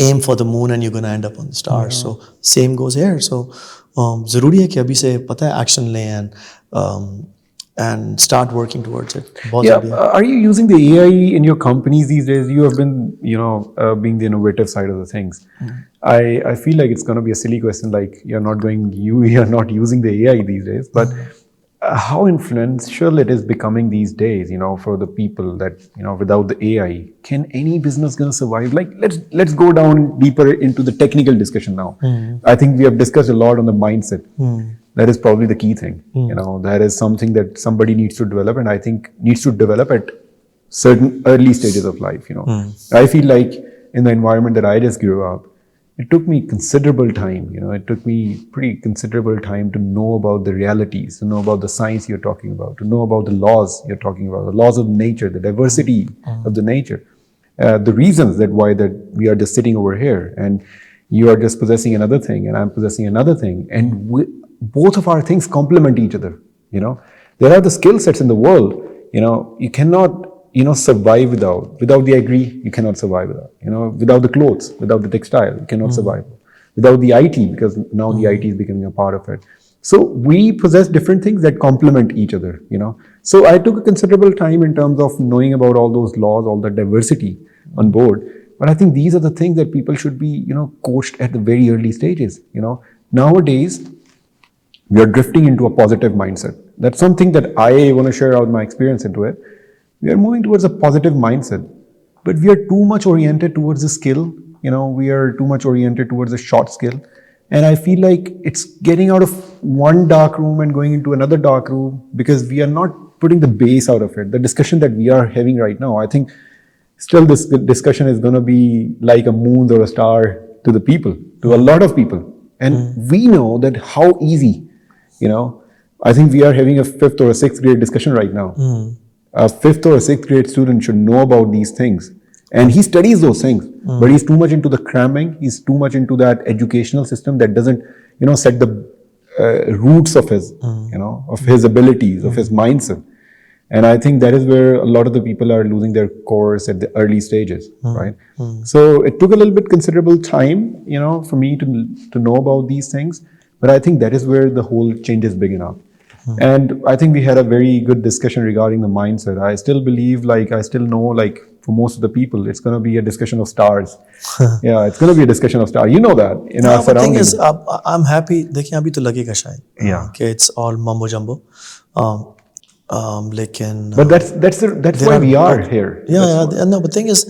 aim for the moon and you gonna end up on the stars. So same goes here. So ज़रूरी है कि अभी से पता है एक्शन लें and start working towards it. Are you using the AI in your companies these days? You have been, being the innovative side of the things. I feel like it's going to be a silly question, like you're not using the AI these days. But how influential it is becoming these days, for the people that, without the AI, can any business going to survive? Like, let's go down deeper into the technical discussion now. I think we have discussed a lot on the mindset. That is probably the key thing. That is something that somebody needs to develop, and I think needs to develop at certain early stages of life. I feel like in the environment that I just grew up, it took me considerable time. It took me pretty considerable time to know about the realities, to know about the science you're talking about, to know about the laws you're talking about, the laws of nature, the diversity of the nature, the reasons that we are just sitting over here, and you are just possessing another thing, and I'm possessing another thing, and both of our things complement each other. There are the skill sets in the world. You cannot survive without the agri. You cannot survive without the clothes, without the textile. You cannot survive without the IT, because now the IT is becoming a part of it. So we possess different things that complement each other. So I took a considerable time in terms of knowing about all those laws, all the diversity on board. But I think these are the things that people should be coached at the very early stages. Nowadays we are drifting into a positive mindset. That's something that I want to share out my experience into it. We are moving towards a positive mindset, but we are too much oriented towards the skill. We are too much oriented towards the short skill. And I feel like it's getting out of one dark room and going into another dark room because we are not putting the base out of it. The discussion that we are having right now, I think still this discussion is going to be like a moon or a star to the people, to a lot of people. And we know that how easy, I think we are having a 5th or a 6th grade discussion right now. A 5th or a 6th grade student should know about these things. And he studies those things, but he's too much into the cramming. He's too much into that educational system that doesn't, set the roots of his, of his abilities, of his mindset. And I think that is where a lot of the people are losing their course at the early stages, right? So it took a little bit considerable time, for me to know about these things. But I think that is where the whole change is big enough. And I think we had a very good discussion regarding the mindset. I still believe, I still know, for most of the people, it's going to be a discussion of stars. Yeah, it's going to be a discussion of stars. You know that in our surroundings. The thing is, I'm happy. देखिए अभी तो लगेगा शायद. Yeah. Okay, it's all mumbo jumbo. But that's why we are here. Yeah. No, but thing is,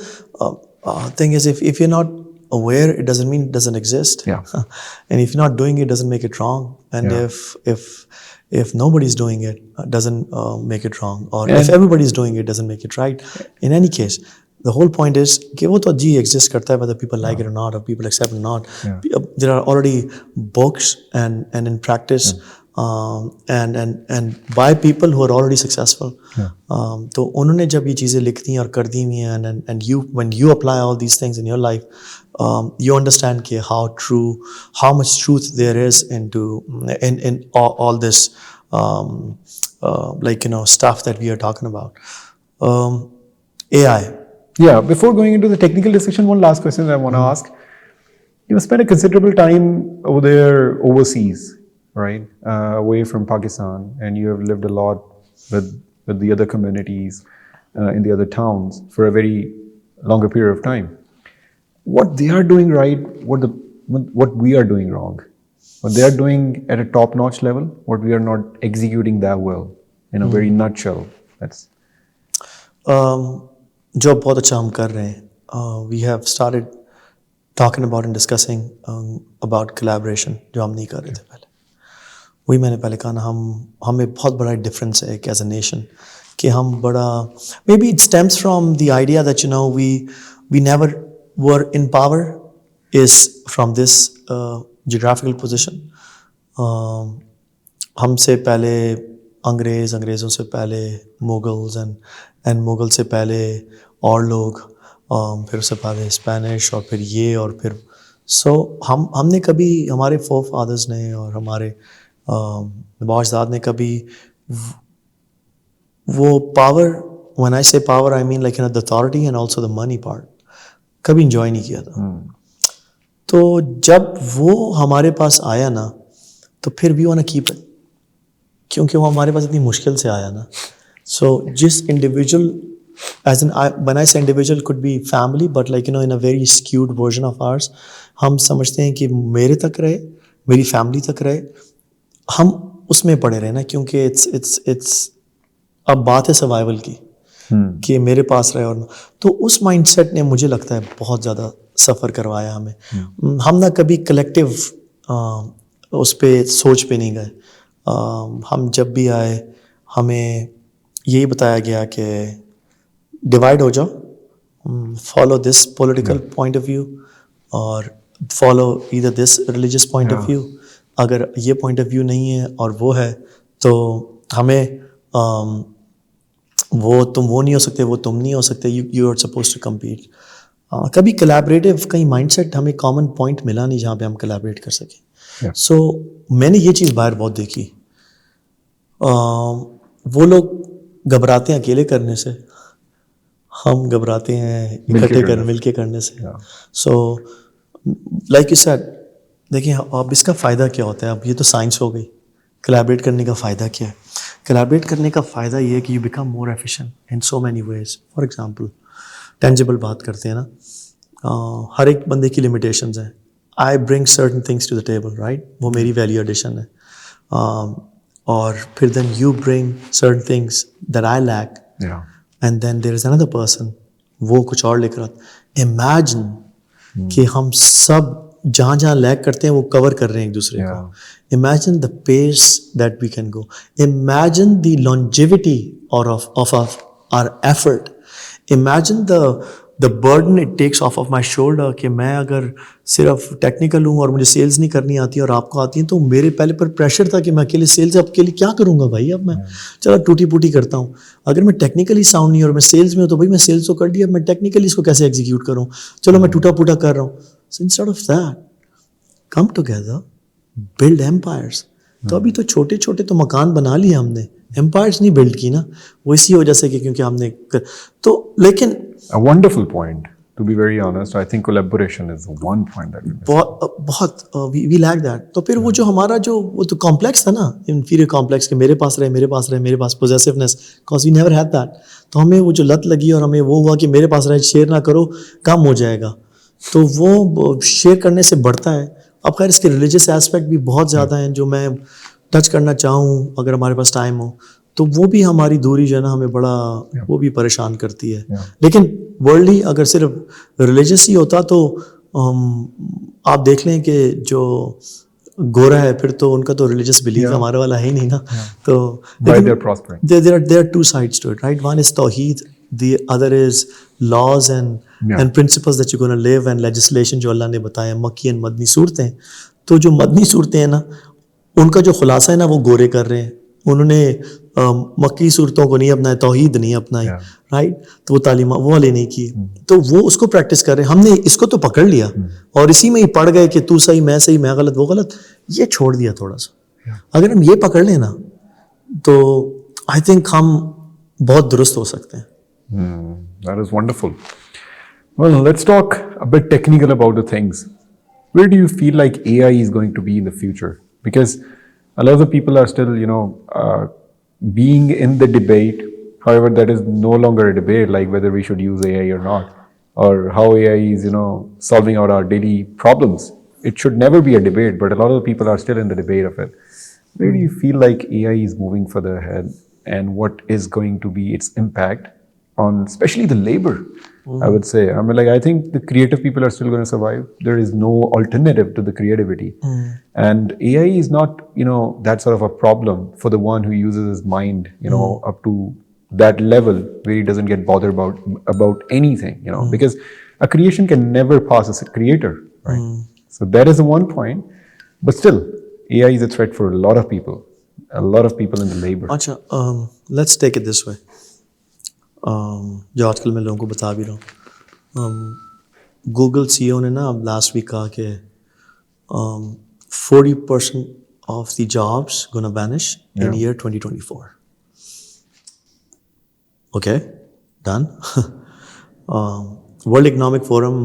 if you're not aware, it doesn't mean it doesn't exist. Yeah. And if you're not doing it, doesn't make it wrong. And if nobody's doing it, doesn't make it wrong. Or if everybody's doing it, doesn't make it right. In any case, the whole point is कि वो तो जी exist करता है, whether people like it or not, or people accept it or not. There are already books and in practice and by people who are already successful. तो उन्होंने जब ये चीज़ें लिख दी और कर दी हुई हैं, and when you apply all these things in your life, you understand कि how much truth there is in all this stuff that we are talking about. AI. Yeah, before going into the technical discussion, one last question that I want to ask. You spent a considerable time over there overseas, right? Away from Pakistan, and you have lived a lot with the other communities in the other towns for a very longer period of time. What they are doing right, what we are doing wrong, But they are doing at a top-notch level what we are not executing that well. In a very nutshell, that's जो बहुत अच्छा हम कर रहे हैं, we have started talking about and discussing about collaboration जो हम नहीं कर रहे थे पहले. वही मैंने पहले कहा ना, हमें बहुत बड़ा डिफरेंस है एज अ नेशन कि हम बड़ा, maybe it stems from the idea that you know we never were in power is from this geographical position. हमसे पहले अंग्रेज़ों से पहले मुगल्स एंड मुगल से पहले और लोग, फिर उससे पहले स्पेनिश और फिर ये और फिर हमने कभी, हमारे फोर फादर्स ने और हमारे बाशदाद ने कभी वो पावर, व्हेन आई से power I mean like the authority and also the money part, कभी इंजॉय नहीं किया था. तो जब वो हमारे पास आया ना, तो फिर we want to keep it, क्योंकि वो हमारे पास इतनी मुश्किल से आया ना. सो जिस individual, as in when I say individual, could be family, but like in a very skewed version of ours, हम समझते हैं कि मेरे तक रहे, मेरी फैमिली तक रहे, हम उसमें पड़े रहे ना, क्योंकि इट्स अब बात है सर्वाइवल की, कि मेरे पास रहे. और तो उस माइंडसेट ने मुझे लगता है बहुत ज़्यादा सफ़र करवाया हमें. हम ना कभी कलेक्टिव उस पे सोच पे नहीं गए. हम जब भी आए हमें यही बताया गया कि डिवाइड हो जाओ, follow this political point of view और follow either this religious point of view. अगर ये पॉइंट ऑफ व्यू नहीं है और वो है, तो हमें वो नहीं हो सकते, वो तुम नहीं हो सकते, you are suppose to compete. कभी कोलैबोरेटिव कहीं माइंडसेट, हमें कॉमन पॉइंट मिला नहीं जहाँ पे हम कोलैबोरेट कर सकें. सो मैंने ये चीज़ बाहर बहुत देखी. वो लोग घबराते हैं अकेले करने से, हम घबराते हैं मिलके करने से. सो लाइक यू सेड, देखिए अब इसका फ़ायदा क्या होता है. अब ये तो साइंस हो गई. कोलैबोरेट करने का फ़ायदा क्या है? कोलैबोरेट करने का फ़ायदा ये है कि you become more efficient in so many ways. For example, tangible बात करते हैं ना, हर एक बंदे की लिमिटेशंस हैं. I bring certain things to the table, right, वो मेरी वैल्यू एडिशन है. और फिर then you bring certain things that I lack, and then there is another person, वो कुछ और लेकर आता. इमेजिन कि हम सब जहाँ जहाँ लैक करते हैं वो कवर कर रहे हैं एक दूसरे को. Imagine the pace that we can go. Imagine the longevity of our effort. Imagine the burden it takes off my shoulder, कि मैं अगर सिर्फ टेक्निकल हूँ और मुझे सेल्स नहीं करनी आती और आपको आती है, तो मेरे पहले पर प्रेशर था कि मैं अकेले सेल्स, अब अकेले क्या करूँगा भाई. अब मैं चलो टूटी फूटी करता हूँ. अगर मैं टेक्निकली साउंड नहीं और मैं सेल्स में हूँ, तो भाई मैं सेल्स तो कर दिया, मैं टेक्निकली इसको कैसे एग्जीक्यूट करूँ. चलो मैं टूटा फूटा कर रहा हूँ. So instead of that, come together, build empires. तो अभी तो छोटे छोटे तो मकान बना लिए हमने, एम्पायर्स नहीं बिल्ड की ना. वो इसी वजह से कि क्योंकि हमने तो, लेकिन a wonderful point, to be very honest. I think collaboration is one point that we missed. बहुत we lack that. तो फिर वो जो हमारा वो तो कॉम्प्लेक्स था ना, inferior complex, कि मेरे पास possessiveness, because we never had that. तो हमें वो जो लत लगी और हमें वो हुआ कि मेरे पास रहे, शेयर ना करो, कम हो जाएगा. तो वो शेयर करने से बढ़ता है. अब खैर इसके रिलीजियस एस्पेक्ट भी बहुत ज़्यादा हैं जो मैं टच करना चाहूँ अगर हमारे पास टाइम हो. तो वो भी हमारी दूरी जो है ना, हमें बड़ा वो भी परेशान करती है. लेकिन वर्ल्डली अगर सिर्फ रिलीजियस ही होता तो आप देख लें कि जो गोरा है फिर तो उनका तो रिलीजियस बिलीफ हमारे वाला है ही नहीं ना. तो there are two sides to it, right. One is तौहीद, the other is laws and principles that you're going to live, and legislation जो अल्लाह ने बताया, मक्की एंड मदनी सूरतें. तो जो मदनी सूरतें हैं ना, उनका जो खुलासा है ना, वो गोरे कर रहे हैं. उन्होंने मक्की सूरतों को नहीं अपनाया, तौहीद नहीं अपनाई, राइट. तो वो तालीम वो वाले नहीं की, तो वो उसको प्रैक्टिस कर रहे हैं. हमने इसको तो पकड़ लिया और इसी में ही पड़ गए कि तू सही, मैं गलत, वो गलत. ये छोड़ दिया थोड़ा सा. अगर हम ये पकड़ लें ना, तो आई थिंक हम बहुत दुरुस्त हो सकते हैं. That is wonderful. Well, let's talk a bit technical about the things. Where do you feel like AI is going to be in the future? Because a lot of the people are still, being in the debate. However, that is no longer a debate, like whether we should use AI or not, or how AI is, solving out our daily problems. it should never be a debate, but a lot of people are still in the debate of it. Where do you feel like AI is moving further ahead, and what is going to be its impact on especially the labor? I would say, I mean, like, I think the creative people are still going to survive. There is no alternative to the creativity. And AI is not, that sort of a problem for the one who uses his mind, up to that level where he doesn't get bothered about anything, because a creation can never pass as a creator, right? So that is the one point. But still, AI is a threat for a lot of people in the labor. अच्छा, let's take it this way. जो आजकल मैं लोगों को बता भी रहा हूँ, गूगल CEO ने ना अब लास्ट वीक कहा कि 40% of the jobs gonna vanish in year 2024. Okay, done. World Economic Forum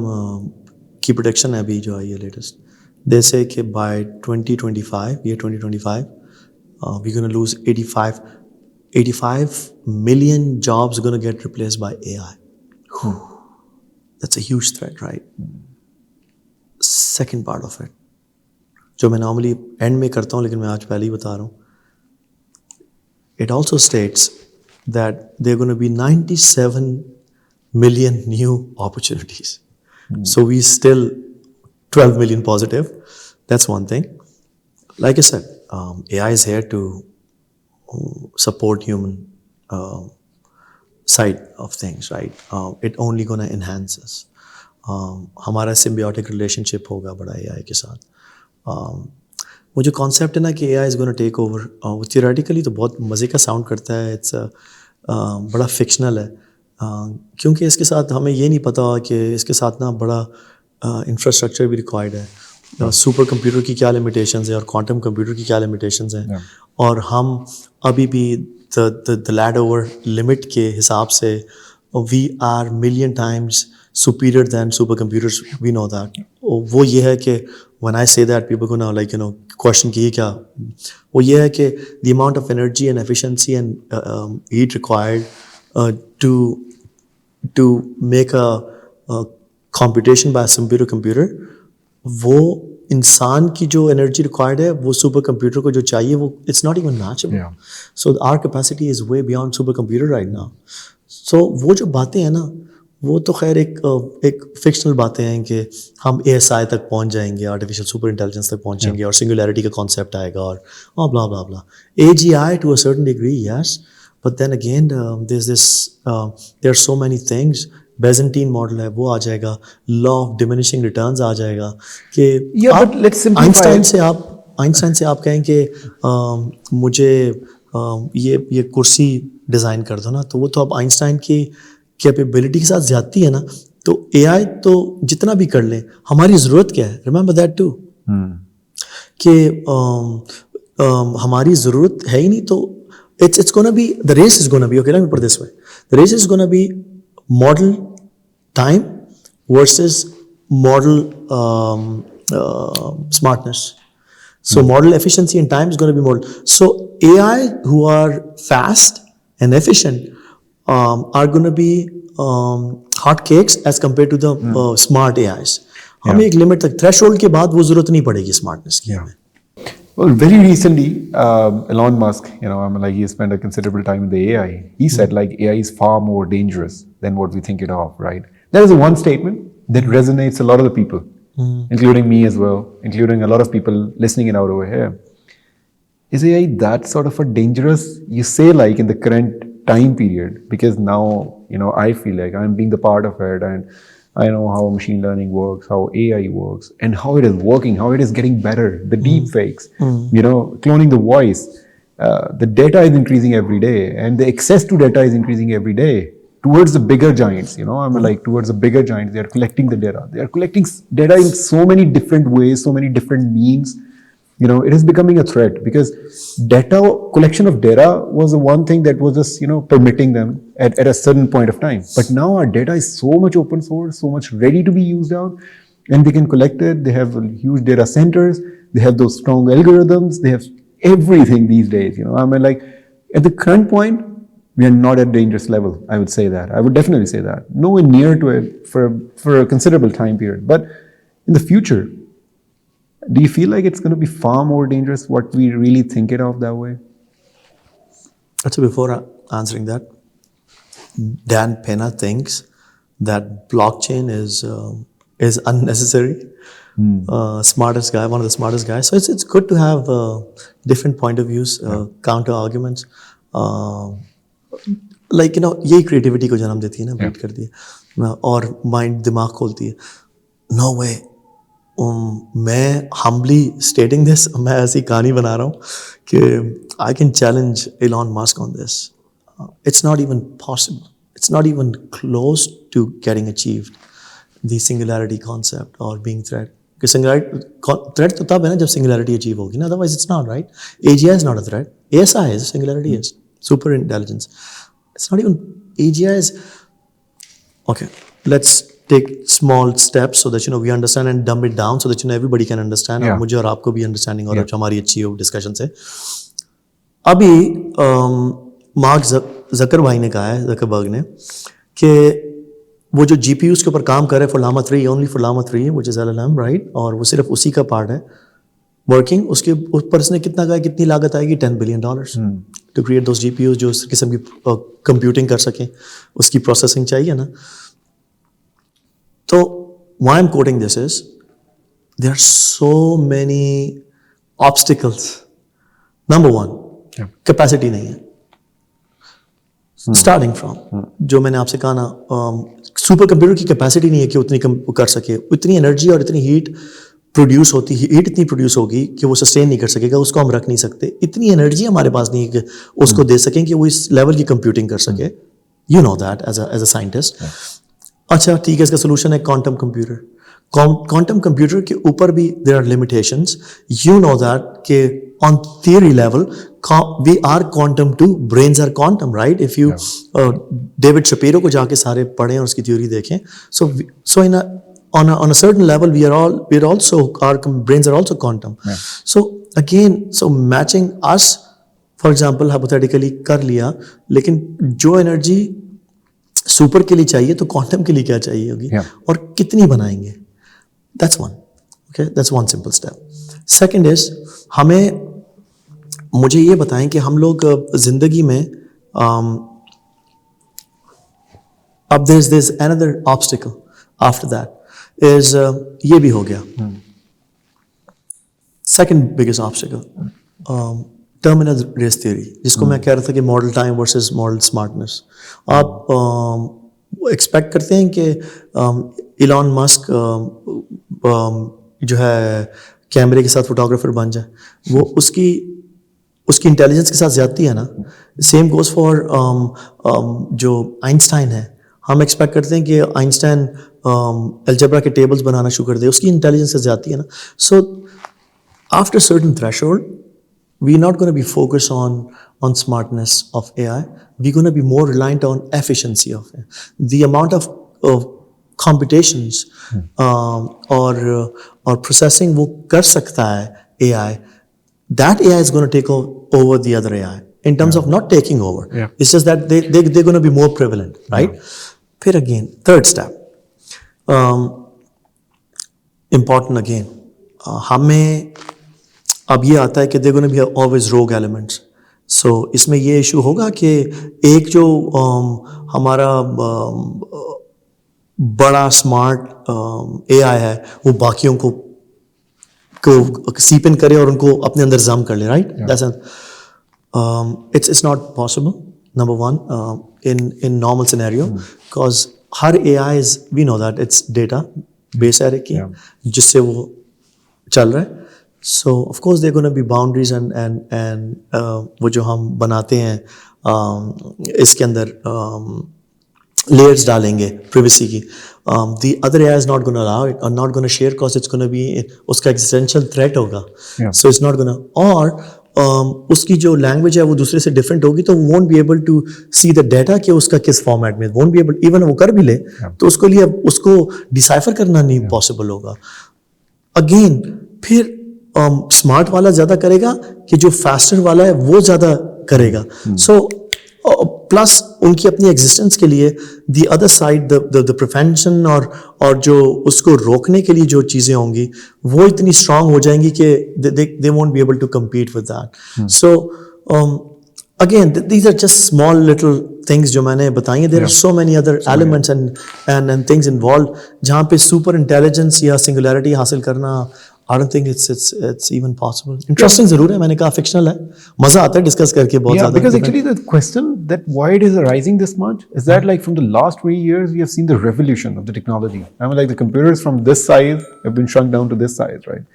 की प्रोडक्शन है अभी जो आई है लेटेस्ट. They say कि by 2025, we're gonna lose 85 million jobs gonna get replaced by AI. That's a huge threat, right? Second part of it, जो मैं normally end में करता हूँ लेकिन मैं आज पहले ही बता रहा हूँ. It also states that there are going to be 97 million new opportunities. So we still 12 million positive. That's one thing. Like I said, AI is here to support human side of things, right? It only gonna enhance us. हमारा symbiotic relationship होगा बड़ा AI के साथ. वो जो concept है ना कि AI is gonna take over, theoretically तो बहुत मज़े का sound करता है. It's बड़ा fictional है, क्योंकि इसके साथ हमें ये नहीं पता कि इसके साथ ना बड़ा infrastructure भी required है. सुपर कंप्यूटर की क्या लिमिटेशंस है और क्वांटम कंप्यूटर की क्या लिमिटेशंस हैं, और हम अभी भी द लैड ओवर लिमिट के हिसाब से we are million times superior than super computers. We know that. वो ये है कि when I say that people को ना लाइक क्वेश्चन की क्या, वो ये है कि the amount of energy and efficiency and heat required to make a computation by super computer, वो इंसान की जो एनर्जी रिक्वायर्ड है वो सुपर कंप्यूटर को जो चाहिए वो it's not even matchable. So our capacity is way beyond super computer right now. So वो जो बातें हैं ना वो तो खैर एक फिक्शनल बातें हैं कि हम ASI तक पहुंच जाएंगे, आर्टिफिशियल सुपर इंटेलिजेंस तक पहुंचेंगे और सिंगुलैरिटी का कॉन्सेप्ट आएगा और blah blah blah. AGI to a certain degree, yes, but then again there are so many things. बेजेंटीन मॉडल है वो आ जाएगा, लॉ ऑफ डिमिनिशिंग रिटर्न्स आ जाएगा कि आइंस्टाइन से आप कहें कि मुझे ये कुर्सी डिज़ाइन कर दो ना, तो वो तो अब आइंस्टाइन की कैपेबिलिटी के साथ ज़्यादती है ना. तो AI तो जितना भी कर लें, हमारी ज़रूरत क्या है? रिमेंबर दैट टू कि हमारी ज़रूरत है ही नहीं. तो it's gonna be, the race is gonna be, okay, let me put it this way, the race is gonna be model time versus model smartness. So model efficiency and time is going to be model. So AI who are fast and efficient are going to be hot cakes as compared to the smart AIs. हमें एक limit तक, threshold के बाद वो जरूरत नहीं पड़ेगी smartness की हमें. Well, very recently, Elon Musk, he spent a considerable time in the AI. He said, AI is far more dangerous than what we think it of, right? There is one statement that resonates a lot of the people, including me as well, including a lot of people listening it out over here. Is AI that sort of a dangerous, you say, in the current time period? Because now, I feel like I'm being the part of it, and I know how machine learning works, how AI works, and how it is working, how it is getting better. The deep fakes, cloning the voice. The data is increasing every day, and the access to data is increasing every day towards the bigger giants. Towards the bigger giants, they are collecting the data. They are collecting data in so many different ways, so many different means. It is becoming a threat because collection of data was the one thing that was just, permitting them at a certain point of time. But now our data is so much open source, so much ready to be used out, and they can collect it. They have huge data centers. They have those strong algorithms. They have everything these days. At the current point, we are not at dangerous level. I would say that. I would definitely say that. Nowhere near to it for a considerable time period. But in the future, Do you feel like it's going to be far more dangerous what we really think it of that way? So before answering that, Dan Pena thinks that blockchain is unnecessary. Smartest guy, one of the smartest guys. So it's good to have different point of views, counter arguments. Like यही creativity को जन्म देती है ना, beat करती है और mind दिमाग खोलती है. No way. मैं humbly stating this, मैं ऐसी कहानी बना रहा हूँ कि I can challenge Elon Musk on this. It's not even possible. It's not even close to getting achieved. The singularity concept or being threat. Because threat तो तब है ना जब singularity achieve होगी ना. Otherwise it's not, right? AGI is not a threat. ASI is, singularity is. Super intelligence. It's not even AGI is. Okay, let's take small steps so that we understand and dumb it down so that everybody can understand. और मुझे और आपको भी understanding और हमारी अच्छी हो discussion से. अभी मार्क ज़करबर्ग ने कहा है, ज़करबर्ग ने, कि वो जो GPUs के ऊपर काम कर रहे हैं for Llama 3, only for Llama 3, which is LLM, right? और वो सिर्फ उसी का पार्ट है वर्किंग. उसके ऊपर उसने कितना कहा, कितनी लागत आएगी? $10 billion to create those GPUs जो उस किस्म की कंप्यूटिंग कर सकें. उसकी प्रोसेसिंग चाहिए ना. तो why I'm quoting this is there are so many obstacles. Number one, capacity नहीं है. Starting from जो मैंने आपसे कहा ना, सुपर कंप्यूटर की कैपेसिटी नहीं है कि उतनी कर सके. इतनी एनर्जी और इतनी हीट प्रोड्यूस होती है, हीट इतनी प्रोड्यूस होगी कि वो सस्टेन नहीं कर सकेगा. उसको हम रख नहीं सकते. इतनी एनर्जी हमारे पास नहीं है कि उसको दे सकें कि वो इस लेवल की कंप्यूटिंग कर सके. You know that as a scientist. अच्छा ठीक है, इसका सोल्यूशन है क्वांटम कंप्यूटर. क्वांटम कंप्यूटर के ऊपर भी there are limitations. You know that कि on theory level we are quantum too. Brains are quantum, right? If you David Shapiro को जाके सारे पढ़ें और उसकी theory देखें. So in on a certain level we're also, our brains are also quantum. So again, so matching us, for example, hypothetically कर लिया, लेकिन जो एनर्जी सुपर के लिए चाहिए तो क्वांटम के लिए क्या चाहिए होगी और कितनी बनाएंगे. That's one. Okay, that's one simple step. Second is, मुझे ये बताएं कि हम लोग जिंदगी में अब there's another obstacle after that is ये भी हो गया. Second biggest obstacle, terminal race theory, जिसको मैं कह रहा था कि model time versus model smartness. आप एक्सपेक्ट करते हैं कि इलॉन मस्क जो है कैमरे के साथ फोटोग्राफर बन जाए. वो उसकी इंटेलिजेंस के साथ ज्यादती है ना. सेम गोज फॉर जो आइंस्टाइन है. हम एक्सपेक्ट करते हैं कि आइंस्टाइन अलजेब्रा के टेबल्स बनाना शुरू कर दे. उसकी इंटेलिजेंस से ज्यादती है ना. So after certain threshold we're not going to be focused on smartness of AI. We're going to be more reliant on efficiency of it. The amount of computations or processing वो कर सकता है AI, that AI is going to take over the other AI in terms of not taking over. It's just that they're going to be more prevalent, right? फिर again, third step, important again, हमें अब ये आता है कि they're going to be always rogue elements. So इसमें ये issue होगा कि एक जो हमारा बड़ा स्मार्ट AI है वो बाकियों को सीप इन करे और उनको अपने अंदर जम कर ले, right? It's not possible. Number one, in normal scenario, because her AI is, we know that it's data base array की जिससे वो चल रहा है. So of course there are going to be boundaries and वो जो हम बनाते हैं इसके अंदर layers डालेंगे privacy की. The other AI is not going to allow it or not going to share because it's going to be उसका existential threat होगा. So it's not going to, और उसकी जो language है वो दूसरे से different होगी तो won't be able to see the data कि उसका किस format में, won't be able, even वो कर भी ले तो उसको लिए उसको decipher करना नहीं possible होगा. Again फिर स्मार्ट वाला ज्यादा करेगा कि जो फास्टर वाला है वो ज्यादा करेगा. सो प्लस उनकी अपनी एग्जिस्टेंस के लिए the other side the prevention और जो उसको रोकने के लिए जो चीज़ें होंगी वो इतनी स्ट्रांग हो जाएंगी कि they won't be able to compete with that. So again these are just small little things जो मैंने बताई हैं. There are so many other elements and things involved जहाँ पे super intelligence या singularity हासिल करना I don't think it's even possible. Interesting ज़रूर है. मैंने कहा fictional है. मज़ा आता है discuss करके बहुत ज़्यादा. Because actually the question that why it is arising this much is that like from the last 20 years we have seen the revolution of the technology. I mean like the computers from this size have been shrunk down to this size, right?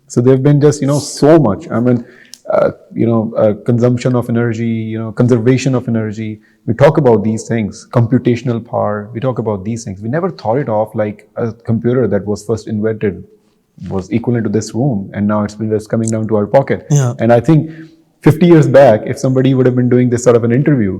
So they've been just so much. I mean consumption of energy, conservation of energy. We talk about these things, computational power. We talk about these things. We never thought it of like a computer that was first invented was equivalent to this room, and now it's been just coming down to our pocket. Yeah. And I think 50 years back, if somebody would have been doing this sort of an interview,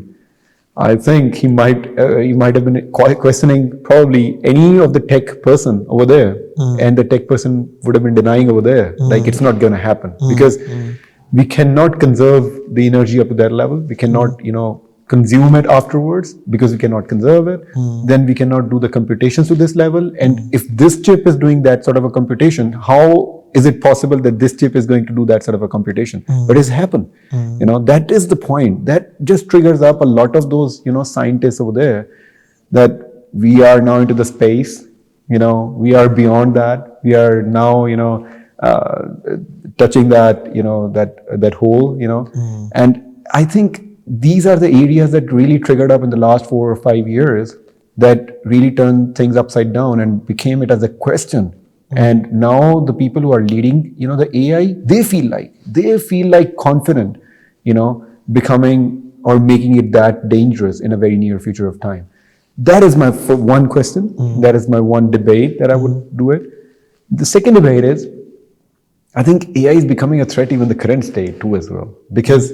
I think he might have been questioning probably any of the tech person over there, and the tech person would have been denying over there, like it's not going to happen because we cannot conserve the energy up to that level. We cannot, consume it afterwards because we cannot conserve it. Then we cannot do the computations to this level. And if this chip is doing that sort of a computation, how is it possible that this chip is going to do that sort of a computation? But it's happened. That is the point. That just triggers up a lot of those, scientists over there that we are now into the space. We are beyond that. We are now, touching that, that hole, and I think these are the areas that really triggered up in the last 4 or 5 years that really turned things upside down and became it as a question. And now the people who are leading, the AI, they feel like confident, becoming or making it that dangerous in a very near future of time. That is my one question. That is my one debate that I would do it. The second debate is, I think AI is becoming a threat even the current state too as well. Because,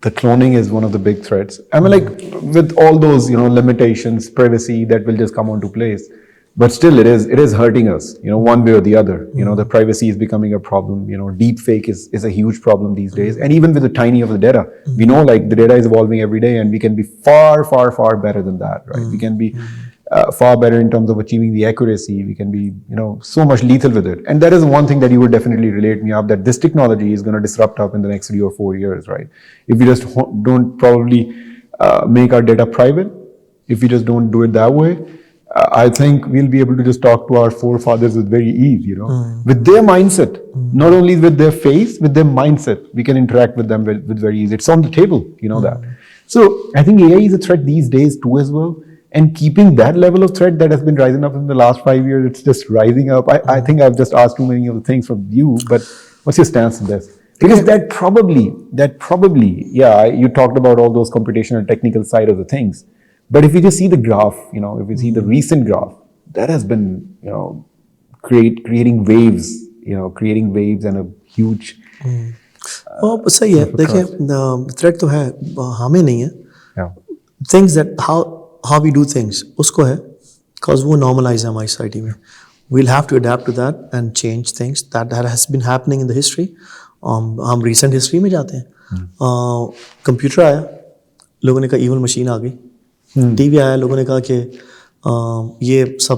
the cloning is one of the big threats. I mean, like with all those, limitations, privacy that will just come onto place. But still it is hurting us, one way or the other. The privacy is becoming a problem. Deep fake is a huge problem these days. And even with the tiny of the data, we know like the data is evolving every day and we can be far, far, far better than that, right? We can be far better in terms of achieving the accuracy. We can be, so much lethal with it. And that is one thing that you would definitely relate me up, that this technology is going to disrupt up in the next 3 or 4 years, right? If we just don't probably make our data private, if we just don't do it that way, I think we'll be able to just talk to our forefathers with very ease, with their mindset, not only with their face, with their mindset, we can interact with them with very ease. It's on the table, that. So I think AI is a threat these days too as well. And keeping that level of threat that has been rising up in the last 5 years, it's just rising up. I think I've just asked too many of the things from you, but what's your stance on this? Because that probably, yeah, you talked about all those computational technical side of the things. But if you just see the graph, if you see the recent graph, that has been, creating waves, and a huge. सही है. देखिए, threat तो है, हमें नहीं है. Things that how we do things, उसको है, because वो normalize है हमारी society में. We'll have to adapt to that and change things. That has been happening in the history. हम recent history में जाते हैं. Computer आया, लोगों ने कहा evil machine आ गई. टीवी आया, लोगों ने कहा कि ये सब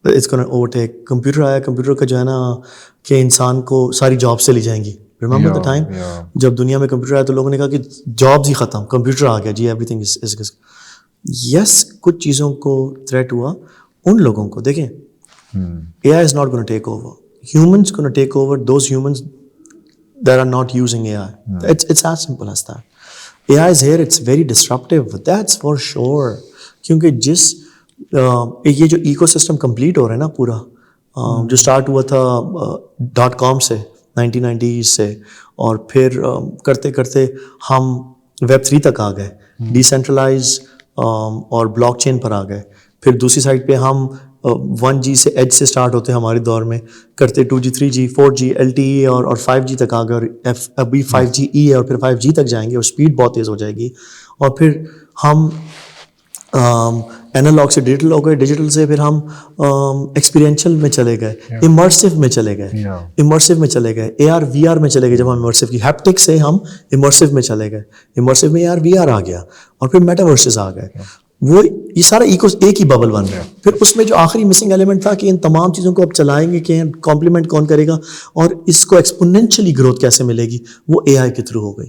इट्स गोना ओवरटेक. कंप्यूटर आया, कंप्यूटर का जो है ना कि इंसान को सारी जॉब्स चली जाएंगी. रिमेंबर द टाइम जब दुनिया में कंप्यूटर आया तो लोगों ने कहा कि जॉब्स ही खत्म, कंप्यूटर आ गया जी, एवरीथिंग इज यस. कुछ चीज़ों को थ्रेट हुआ उन लोगों को. देखें, AI is not going to take over. Humans going to take over those humans that are not using AI. It's as simple as that. AI is here, it's very disruptive, that's for sure. क्योंकि जिस ये जो ecosystem complete हो रहा है ना पूरा, जो स्टार्ट हुआ था .com से 1990s से, और फिर करते करते हम Web3 तक आ गए, डिसेंट्रलाइज और ब्लॉकचेन पर आ गए. फिर दूसरी साइड पे हम 1G से एज से स्टार्ट होते हैं हमारे दौर में, करते 2G 3G 4G LTE और 5G तक आ गए, और अभी 5G E है और फिर 5G तक जाएंगे और स्पीड बहुत तेज़ हो जाएगी. और फिर हम एनालॉग से डिजिटल हो गए, डिजिटल से फिर हम एक्सपीरियंशियल में चले गए, इमर्सिव में चले गए, इमर्सिव में चले गए, AR VR में चले गए। जब हम इमर्सिव की हैप्टिक से हम इमर्सिव में चले गए, इमर्सिव में AR VR आ गया और फिर मेटावर्सेस आ गए। वो ये सारा इको एक ही बबल बन रहा है। फिर उसमें जो आखिरी मिसिंग एलिमेंट था कि इन तमाम चीज़ों को अब चलाएंगे कि कॉम्प्लीमेंट कौन करेगा और इसको एक्सपोनेंशियली ग्रोथ कैसे मिलेगी, वो AI के थ्रू हो गई।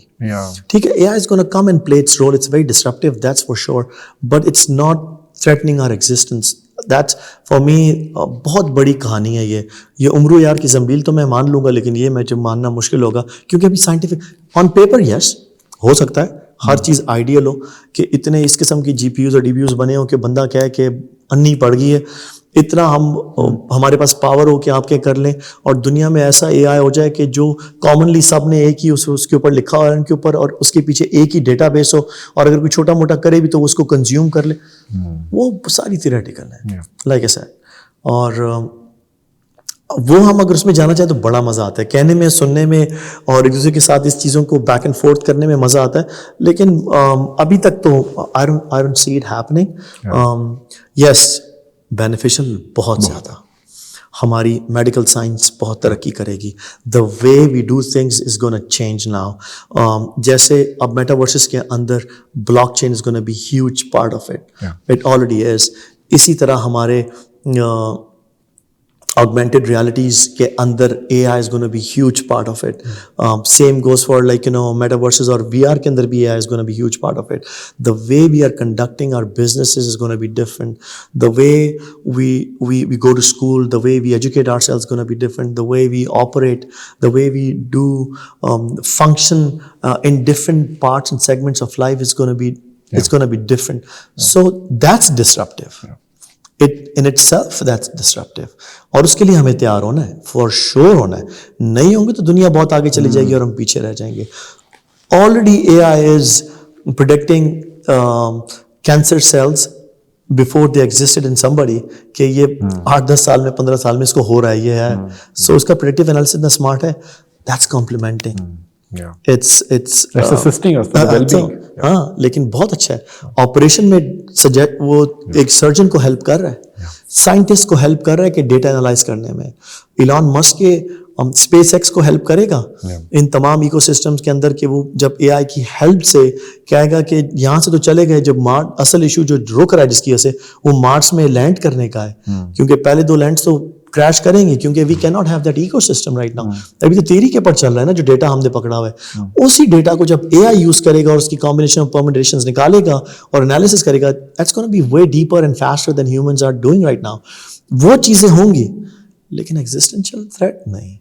ठीक है, AI is gonna come and play its role, it's very disruptive, that's for sure, but it's not threatening our existence. That's for me बहुत बड़ी कहानी है ये उम्र यार की जंबील तो मैं मान लूंगा, लेकिन ये मुझे मानना मुश्किल होगा क्योंकि अभी साइंटिफिक ऑन पेपर यस हो सकता है हर चीज़ आइडियल हो कि इतने इस किस्म की GPUs और DPUs बने हो कि बंदा कहे कि अन्नी पड़ गई है, इतना हमारे पास पावर हो कि आप क्या कर लें और दुनिया में ऐसा AI हो जाए कि जो कॉमनली सब ने एक ही उसके ऊपर लिखा हो उनके ऊपर और उसके पीछे एक ही डेटाबेस हो और अगर कोई छोटा मोटा करे भी तो उसको कंज्यूम कर ले। वो सारी थियरेटिकल है लाइक ऐसा। और वो हम अगर उसमें जाना चाहें तो बड़ा मज़ा आता है कहने में, सुनने में और एक दूसरे के साथ इस चीज़ों को बैक एंड फोर्थ करने में मज़ा आता है, लेकिन अभी तक तो I don't see it happening. Yes beneficial बहुत ज़्यादा, हमारी मेडिकल साइंस बहुत तरक्की करेगी, the way we do things is gonna change now. जैसे अब मेटावर्सेस के अंदर blockchain is gonna be huge part of it, it already is. इसी तरह हमारे augmented realities के अंदर AI is going to be huge part of it. Same goes for like metaverses or VR के अंदर भी AI is going to be huge part of it. The way we are conducting our businesses is going to be different. The way we go to school, the way we educate ourselves is going to be different. The way we operate, the way we do function in different parts and segments of life is going to be it's going to be different. So that's disruptive. It in itself that's disruptive. और उसके लिए हमें तैयार होना है, for sure होना है। नहीं होंगे तो दुनिया बहुत आगे चली जाएगी और हम पीछे रह जाएंगे। Already AI is predicting cancer cells before they existed in somebody कि ये 8-10 साल में 15 साल में इसको हो रहा है, ये है। सो उसका प्रेडिक्टिव एनालिसिस इतना स्मार्ट है, that's complementing. It's assisting us for the well-being. हाँ, लेकिन बहुत अच्छा है। ऑपरेशन में सजेक्ट वो एक सर्जन को हेल्प कर रहा है, साइंटिस्ट को हेल्प कर रहा है कि डेटा एनालाइज करने में। इलॉन मस्क के SpaceX को हेल्प करेगा इन तमाम इकोसिस्टम्स के अंदर कि वो जब AI की हेल्प से कहेगा कि यहाँ से तो चले गए, जब मार्स असल इशू जो रुक रहा है जिसकी वजह से वो मार्स में लैंड करने का है, क्योंकि पहले 2 लैंड्स तो क्रैश करेंगे क्योंकि we can not have that ecosystem right now. अभी तो थियरी के पर चल रहा है ना, जो डेटा हमने पकड़ा हुआ है उसी डेटा को जब AI यूज करेगा और उसकी कॉम्बिनेशन ऑफ परम्यूटेशंस निकालेगा और एनालिसिस करेगा, that's gonna be way deeper and faster than humans are doing right now. वो चीजें होंगी, लेकिन एग्जिस्टेंशियल थ्रेट नहीं।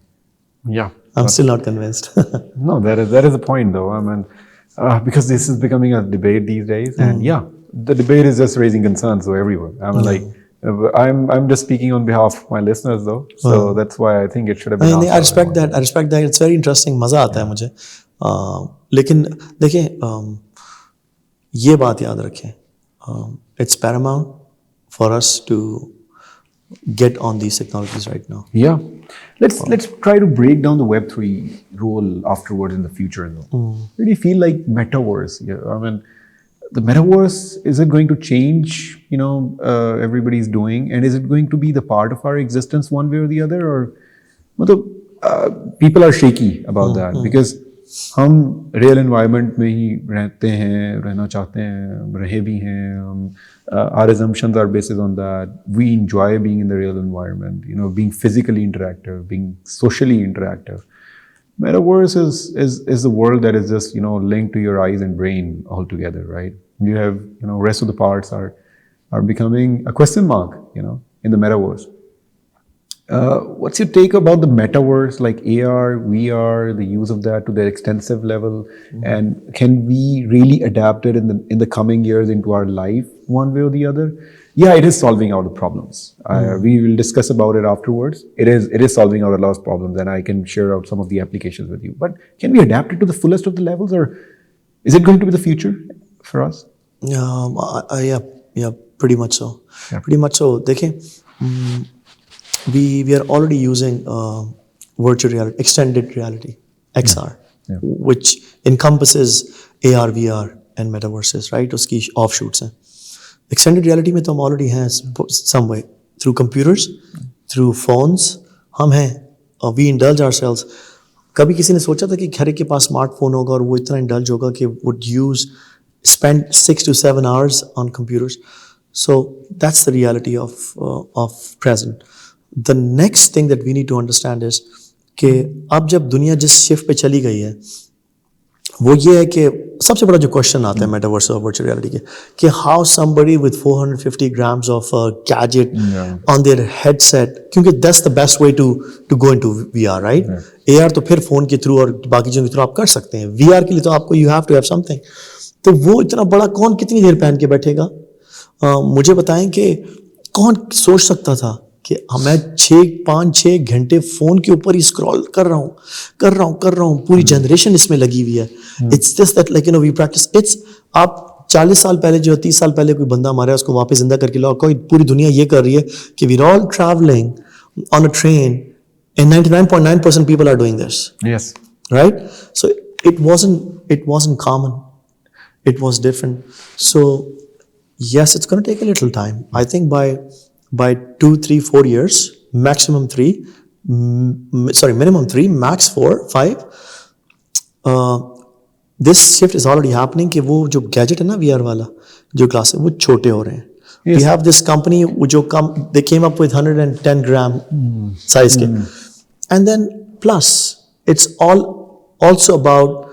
I'm still not convinced. No, there is a point though. I mean, because this is becoming a debate these days, and the debate is just raising concerns so everyone. I mean, like. I'm just speaking on behalf of my listeners though, so that's why I think it should have been. I respect that. I respect that. It's very interesting. मजा आता है मुझे। लेकिन देखिए, ये बात याद रखें, it's paramount for us to get on these technologies right now. Yeah, let's try to break down the Web3 role afterwards in the future though. Where do you feel like metaverse? Yeah, I mean. The metaverse, is it going to change, everybody's doing, and is it going to be the part of our existence one way or the other, or people are shaky about that because हम real environment में ही रहते हैं, रहना चाहते हैं, रहे भी हैं, our assumptions are based on that, we enjoy being in the real environment, being physically interactive, being socially interactive. Metaverse is the world that is just linked to your eyes and brain all together, right? You have rest of the parts are becoming a question mark, in the metaverse. What's your take about the metaverse, like AR, VR, the use of that to the extensive level, and can we really adapt it in the coming years into our life one way or the other? Yeah, it is solving out the problems. We will discuss about it afterwards. It is solving out a lot of problems, and I can share out some of the applications with you. But can we adapt it to the fullest of the levels, or is it going to be the future for us? Yeah, pretty much so. Yeah. Pretty much so. देखिए, we are already using virtual reality, extended reality, XR, which encompasses AR, VR, and metaverses, right? उसकी offshoots हैं. Extended reality में तो हम already हैं सम वे, through computers, through phones हम हैं, और वी इंडल्ज आवरसेल्व्स. कभी किसी ने सोचा था कि हर एक के पास स्मार्टफोन होगा और वो इतना इंडल्ज होगा कि would use spend 6 to 7 hours on computers? So that's the reality of present. The next thing that we need to understand is कि अब जब दुनिया जिस शिफ्ट पे चली गई है, वो ये है कि सबसे बड़ा जो क्वेश्चन आता है मेटावर्स और वर्चुअल रियलिटी के, कि how somebody with 450 grams of gadget on their headset, क्योंकि that's the best way to go into VR, right? AR तो फिर फोन के थ्रू और बाकी चीज़ों के थ्रू आप कर सकते हैं. VR के लिए तो आपको you have to have something. तो वो इतना बड़ा कौन कितनी देर पहन के बैठेगा? मुझे बताएं कि कौन सोच सकता था कि मैं 5-6 घंटे फोन के ऊपर ही स्क्रॉल कर रहा हूँ, पूरी जनरेशन इसमें लगी हुई है. It's just that like we practice it's. आप 40 साल पहले जो 30 साल पहले कोई बंदा मारा है उसको वापस जिंदा करके लाओ, कोई पूरी दुनिया ये कर रही है कि we are all travelling on a train and 99.9% people are doing this. Yes. Right? So it wasn't common. It was different. So yes, it's going to take a little time. I think by 2, 3, 4 years, minimum 3, max 4, 5. This shift is already happening कि वो जो gadget है ना VR वाला, जो glass है, वो छोटे हो रहे हैं. Yes. We have this company जो they came up with 110 gram size के. And then plus, it's also about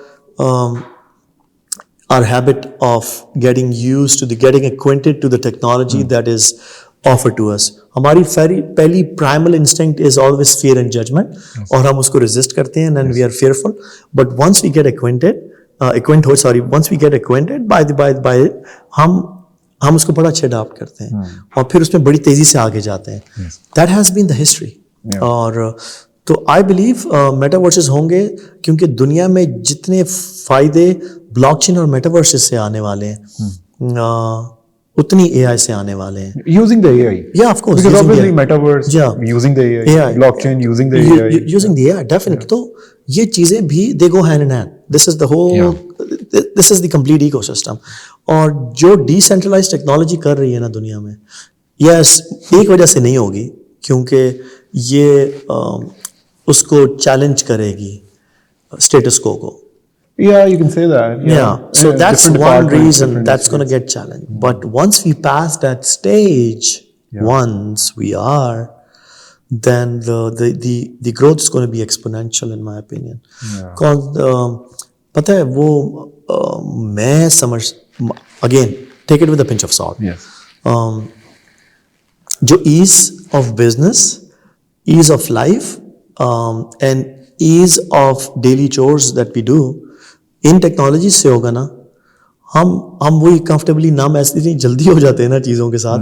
our habit of getting used to getting acquainted to the technology that is offered to us. हमारी पहली primal instinct is always fear and judgment, और हम उसको resist करते हैं, and then we are fearful. But once we get once we get acquainted by it, हम उसको बड़ा अच्छे अडॉप्ट करते हैं और फिर उसमें बड़ी तेजी से आगे जाते हैं. That has been the history. और तो आई बिलीव मेटावर्सेस होंगे क्योंकि दुनिया में जितने फायदे ब्लॉकचेन और मेटावर्सेस से आने वाले हैं, उतनी एआई से आने वाले हैं. Using the AI. Yeah, of course. Because obviously metaverse, using the AI, blockchain, using the AI. Using the AI, definitely. तो ये चीजें भी they go hand in hand. This is the whole, this is the complete ecosystem. और जो decentralised technology कर रही है ना दुनिया में, यस, एक वजह से नहीं होगी क्योंकि ये उसको चैलेंज करेगी स्टेटस को. Yeah, you can say that. Yeah. So that's one reason that's going to get challenged. But once we pass that stage, once we are, then the growth is going to be exponential in my opinion. Because पता है वो मैं समझ, again take it with a pinch of salt. Yes. जो ease of business, ease of life, and ease of daily chores that we do in technology से होगा ना, हम वही कंफर्टेबली नाम ऐसे जल्दी हो जाते हैं ना चीज़ों के साथ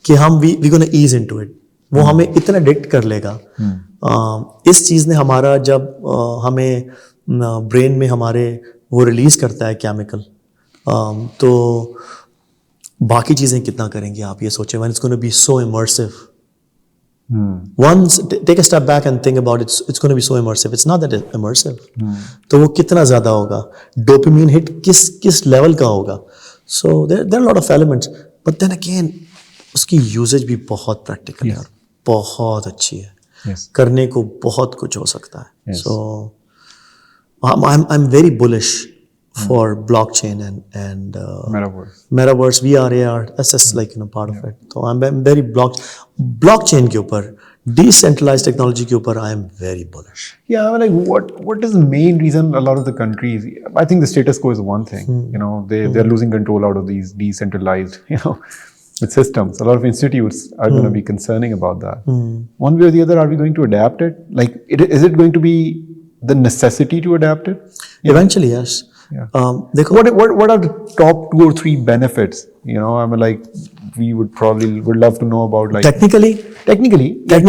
कि हम we gonna ease into it. वो हमें इतना एडिक्ट कर लेगा. इस चीज़ ने हमारा जब हमें ब्रेन में हमारे वो रिलीज करता है केमिकल, तो बाकी चीज़ें कितना करेंगे आप ये सोचें. When it's gonna B so immersive. Once take a step back and think about it, it's going to be so immersive. It's not that immersive. तो वो कितना ज़्यादा होगा, dopamine hit किस लेवल का होगा. So there are a lot of elements, but then again उसकी usage भी बहुत practical है, बहुत अच्छी है, करने को बहुत कुछ हो सकता है. So I'm very bullish for blockchain and metaverse, VR, AR. That's just like part of it. So I'm very blockchain के ऊपर, decentralized technology के ऊपर, I am very bullish. Yeah, I mean, like what is the main reason a lot of the countries? I think the status quo is one thing. They're losing control out of these decentralized systems. A lot of institutes are going to be concerning about that. One way or the other, are we going to adapt it? Like, is it going to be the necessity to adapt it? Eventually, yes. Yeah. What are the top 2 or 3 benefits? I mean, like, we would love to know about, like, technically let me give you, and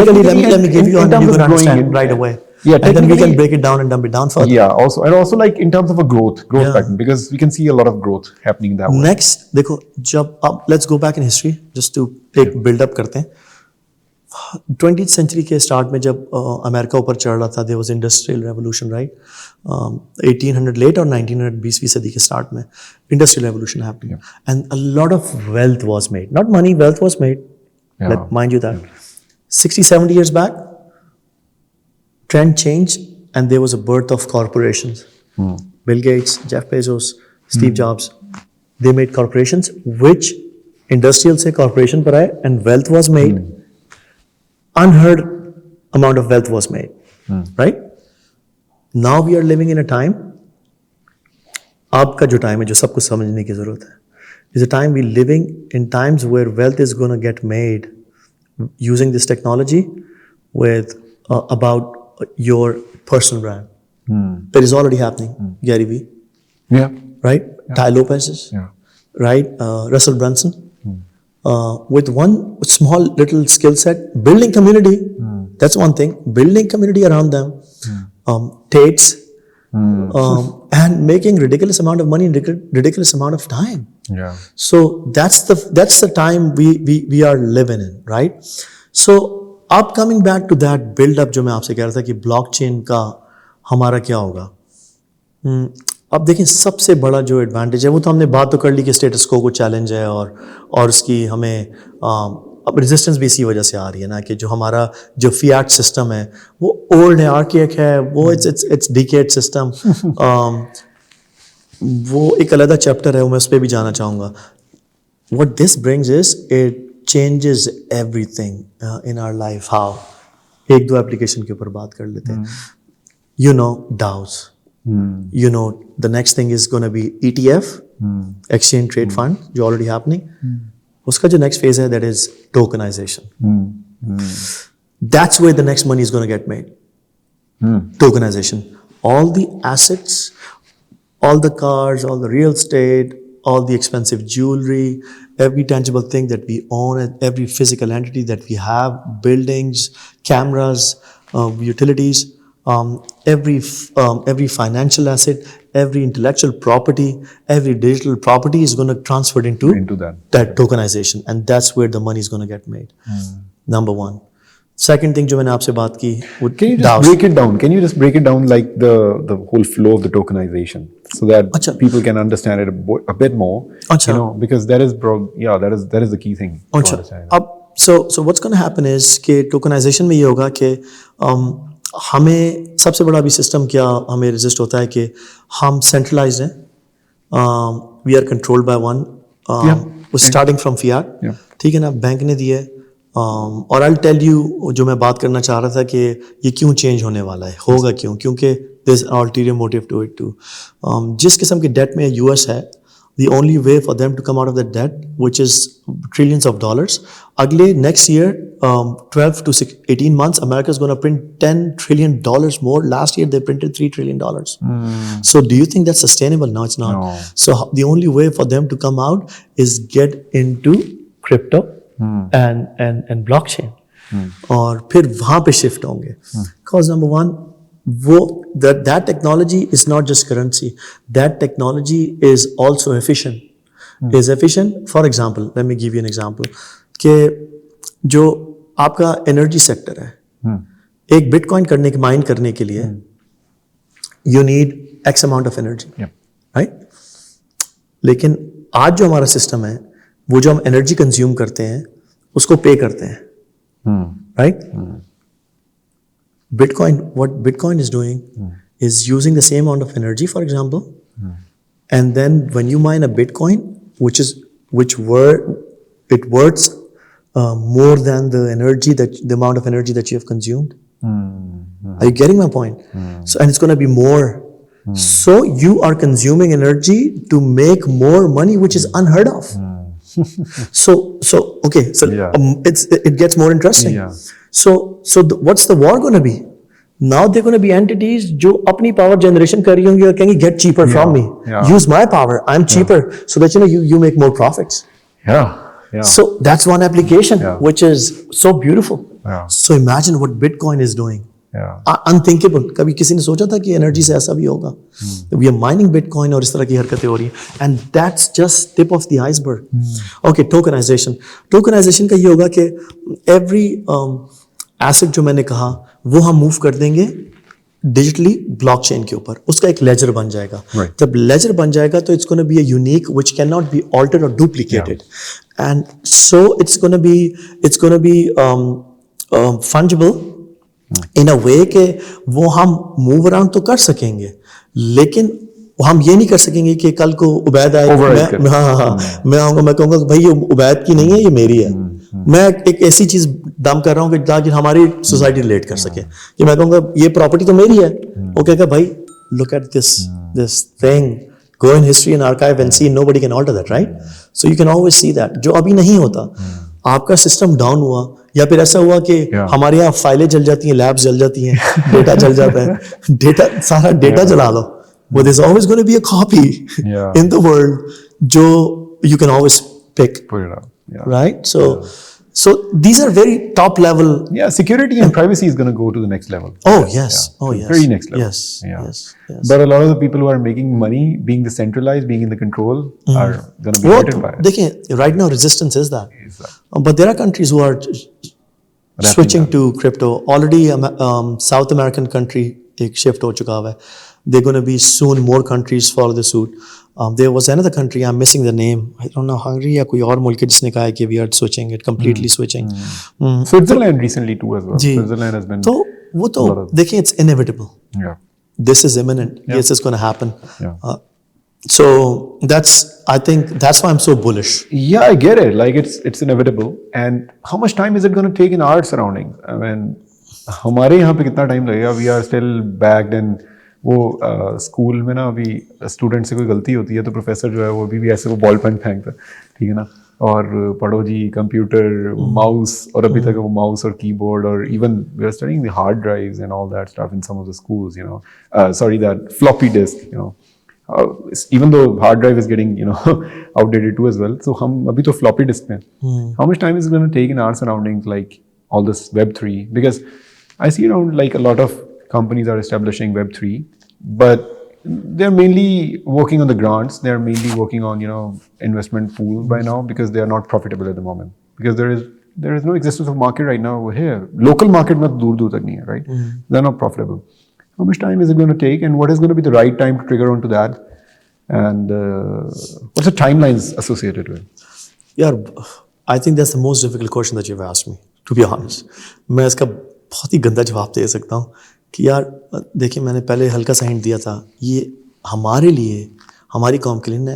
you can understand right away. Yeah, and then we can break it down and dump it down further. Yeah, also like in terms of a growth pattern, because we can see a lot of growth happening that way. Next, देखो, जब अब let's go back in history just to एक build up करते हैं. 20th century के start में जब America ऊपर चढ़ रहा था, there was industrial revolution, right? 1800 late और 1900 20वीं सदी के स्टार्ट में industrial revolution happened, and a lot of wealth was made. Not money, wealth was made. Mind you that. 60, 70 years back, trend changed, and there was a birth of corporations. Bill Gates, Jeff Bezos, Steve Jobs, they made corporations, which industrial से corporation पर आए, and wealth was made. Unheard amount of wealth was made, right? Now we are living in a time, आपका जो time है, जो सबको समझने की जरूरत है, is a time we living in times where wealth is going to get made using this technology with about your personal brand. That is already happening. Gary Vee, right? Tai Lopez, right? Russell Brunson. With one small little skill set, building community, that's one thing, building community around them, Tates, and making ridiculous amount of money in ridiculous amount of time. So that's the time we are living in, right? So अब coming back to that build up जो मैं आपसे कह रहा था कि blockchain का हमारा क्या होगा, अब देखें सबसे बड़ा जो एडवांटेज है, वो तो हमने बात तो कर ली कि स्टेटस को चैलेंज है और उसकी हमें अब रेजिस्टेंस भी इसी वजह से आ रही है ना, कि जो हमारा जो फियाट सिस्टम है वो ओल्ड है, आर्किक है, वो इट्स डिकेड सिस्टम, वो एक अलग चैप्टर है, मैं उस पर भी जाना चाहूँगा. What this brings is it changes everything in our life. How, एक दो एप्लीकेशन के ऊपर बात कर लेते हैं. You know DAOs. You know, the next thing is going to be ETF, exchange trade fund, जो already happening. उसका जो next phase है, that is tokenization. That's where the next money is going to get made. Tokenization. All the assets, all the cars, all the real estate, all the expensive jewelry, every tangible thing that we own, every physical entity that we have, buildings, cameras, utilities, every financial asset, every intellectual property, every digital property is going to transfer into that tokenization, and that's where the money is going to get made. Number one. Second thing जो मैंने आपसे बात की, can you just break it down? Can you just break it down like the whole flow of the tokenization so that people can understand it a bit more? You know, because that is the key thing. अब so what's going to happen is कि tokenization में ये होगा कि हमें सबसे बड़ा अभी सिस्टम क्या हमें रेजिस्ट होता है कि हम सेंट्रलाइज्ड हैं, we are controlled by one, starting from fiat, ठीक है ना, बैंक ने दिए. और आई टेल यू, जो मैं बात करना चाह रहा था कि ये क्यों चेंज होने वाला है, होगा क्यों, क्योंकि there is ulterior motive to it too. जिस किस्म की डेट में यूएस है, the only way for them to come out of that debt, which is trillions of dollars, agle next year, 12 to 18 months, America is going to print $10 trillion more. Last year they printed $3 trillion. So do you think that's sustainable? No, it's not. No. So the only way for them to come out is get into crypto and blockchain. और फिर वहाँ पे shift होंगे. Cause number one, that technology is not just currency. That technology is also efficient. Is efficient. For example, let me give you an example. कि जो आपका energy sector है, एक बिटकॉइन माइन करने के लिए you need X amount of energy, right? लेकिन आज जो हमारा सिस्टम है, वो जो हम एनर्जी कंज्यूम करते हैं उसको पे करते हैं, right? What Bitcoin is doing is using the same amount of energy, for example, and then when you mine a Bitcoin, it worths more than the amount of energy that you have consumed. Are you getting my point? So, and it's going to be more. So you are consuming energy to make more money, which is unheard of. It gets more interesting. So what's the war going to be? Now they're going to be entities जो अपनी power generation कर रही होंगी और कहेंगी get cheaper from me. Use my power. I'm cheaper, so that you make more profits. So that's one application which is so beautiful. So imagine what Bitcoin is doing. Unthinkable. कभी किसी ने सोचा था कि एनर्जी से ऐसा भी होगा? वी आर माइनिंग बिटकॉइन और इस तरह की हरकतें हो रही हैं, and that's just tip of the iceberg. Okay, tokenisation का ये होगा कि एवरी एसेट जो मैंने कहा वो हम मूव कर देंगे डिजिटली ब्लॉकचेन के ऊपर, उसका एक लेजर बन जाएगा। जब लेजर बन जाएगा तो it's gonna be a unique which can not be altered और duplicated, and so it's gonna be fungible in a way के वो हम मूव अराउंड तो कर सकेंगे, लेकिन हम ये नहीं कर सकेंगे कि कल को उबैद आए, मैं आऊंगा, मैं कहूंगा भाई ये उबैद की नहीं है, ये मेरी है। मैं एक ऐसी चीज दम कर रहा हूं कि ताकि हमारी सोसाइटी रिलेट कर सके, कि मैं कहूंगा ये प्रॉपर्टी तो मेरी है, वो कहेगा भाई look at this thing, go in history and archive and see nobody can alter that, right? So you can always see that, जो अभी नहीं होता। आपका सिस्टम डाउन हुआ, या फिर ऐसा हुआ कि हमारे यहाँ फाइलें जल जाती हैं, लैब्स जल जाती हैं, डेटा जल जाता है, सारा डेटा जला लो, but there's always going to be a copy in the world जो you can always put it up, right? So these are very top level. Yeah, security and privacy is going to go to the next level. Oh yes, oh yes, very next level. Yes. But a lot of the people who are making money, being the centralized, being in the control, are going to be hurted by it. देखिए, right now resistance is that. But there are countries who are switching to crypto already. South American country एक shift हो चुका है. They're going to be soon more countries follow the suit. There was another country, I'm missing the name, I don't know, Hungary या कोई और मुल्क है जिसने कहा है कि we are switching it, completely switching. Switzerland recently too as well. Switzerland has been. तो वो तो देखिए, it's inevitable. Yeah. This is imminent. Yes, it's going to happen. So I think that's why I'm so bullish. Yeah, I get it. Like it's inevitable. And how much time is it going to take in our surroundings? I mean, हमारे यहाँ पे कितना time लगेगा? We are still backed in. वो school में ना अभी student से कोई गलती होती है तो प्रोफेसर जो है वो अभी भी ऐसे वो बॉल पेन फेंकता है, ठीक है ना, और पढ़ो जी कंप्यूटर माउस, और अभी तक वो माउस और कीबोर्ड, और even we are studying the hard drives and all that stuff in some of the schools, you know, sorry that floppy disk, you know, even though hard drive is getting, you know, outdated too as well, so हम अभी तो floppy disk में, how much time is it going to take in our surroundings, like all this Web3, because I see around like a lot of companies are establishing Web3, but they're mainly working on the grants. They're mainly working on, you know, investment pool by now, because they are not profitable at the moment. Because there is no existence of market right now over here. Local market में दूर दूर तक नहीं है, right? They're not profitable. How much time is it going to take, and what is going to be the right time to trigger onto that? And what's the timelines associated with? Yeah, I think that's the most difficult question that you've asked me, to be honest. मैं इसका बहुत ही गंदा जवाब दे सकता हूँ कि यार देखिए, मैंने पहले हल्का सा हिंट दिया था, ये हमारे लिए, हमारी कौम के लिए ना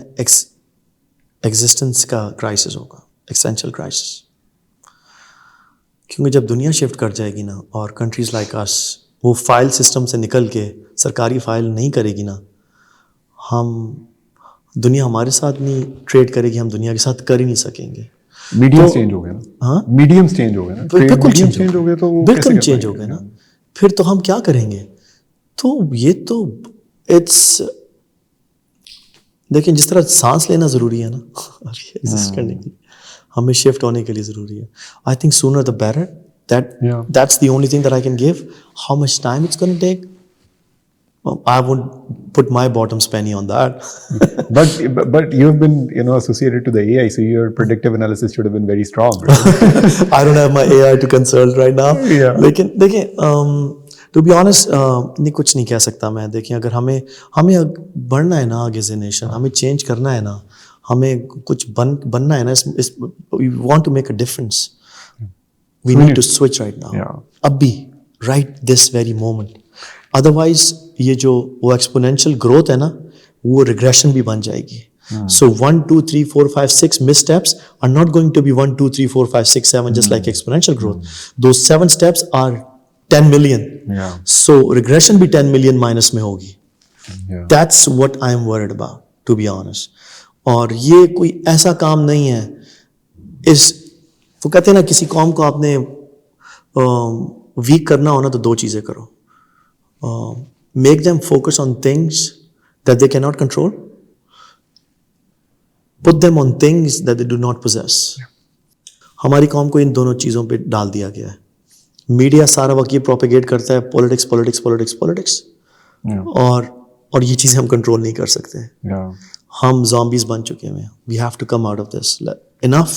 एग्जिस्टेंस का क्राइसिस होगा, एक्सेंशियल क्राइसिस। क्योंकि जब दुनिया शिफ्ट कर जाएगी ना, और कंट्रीज लाइक अस वो फाइल सिस्टम से निकल के सरकारी फाइल नहीं करेगी ना, दुनिया हमारे साथ नहीं ट्रेड करेगी, हम दुनिया के साथ कर ही नहीं सकेंगे। मीडियम चेंज हो गया ना, हाँ, मीडियम चेंज हो गया ना, बिल्कुल चेंज हो गया, तो बिल्कुल चेंज हो गया ना, फिर तो हम क्या करेंगे? तो ये तो इट्स, देखिए, जिस तरह सांस लेना जरूरी है ना एग्जिस्ट करने के लिए, हमें शिफ्ट होने के लिए जरूरी है। I think sooner the better, that's the only thing that I can give. How much time it's going to take, I won't put my bottom's penny on that. but you've been, you know, associated to the AI, so your predictive analysis should have been very strong, right? I don't have my AI to consult right now. लेकिन देखिए, to be honest, नहीं, कुछ नहीं कह सकता मैं। देखिए, अगर हमें बढ़ना है ना आगे से नेशन, हमें चेंज करना है ना, हमें कुछ बनना है ना, we want to make a difference. We need to switch right now. अभी, right this very moment. Otherwise ये जो वो एक्सपोनेंशियल ग्रोथ है ना, वो रिग्रेशन भी बन जाएगी। So 1, 2, 3, 4, 5, 6 missteps are not going to be 1, 2, 3, 4, 5, 6, 7 just like exponential growth. Those 7 steps are 10 million. So regression भी 10 million minus में होगी। That's what I'm worried about, to be honest. और ये कोई ऐसा काम नहीं है, वो कहते हैं ना, किसी कौम को आपने वीक करना हो ना, तो 2 चीजें करो। Make them focus on things that they cannot control. Put them on things that they do not possess. हमारी कौम को इन दोनों चीज़ों पे डाल दिया गया है। मीडिया सारा वक्त ये प्रोपेगेट करता है पॉलिटिक्स पॉलिटिक्स पॉलिटिक्स पॉलिटिक्स, और ये चीज़ें हम कंट्रोल नहीं कर सकते। हम zombies बन चुके हैं। We have to come out of this. Enough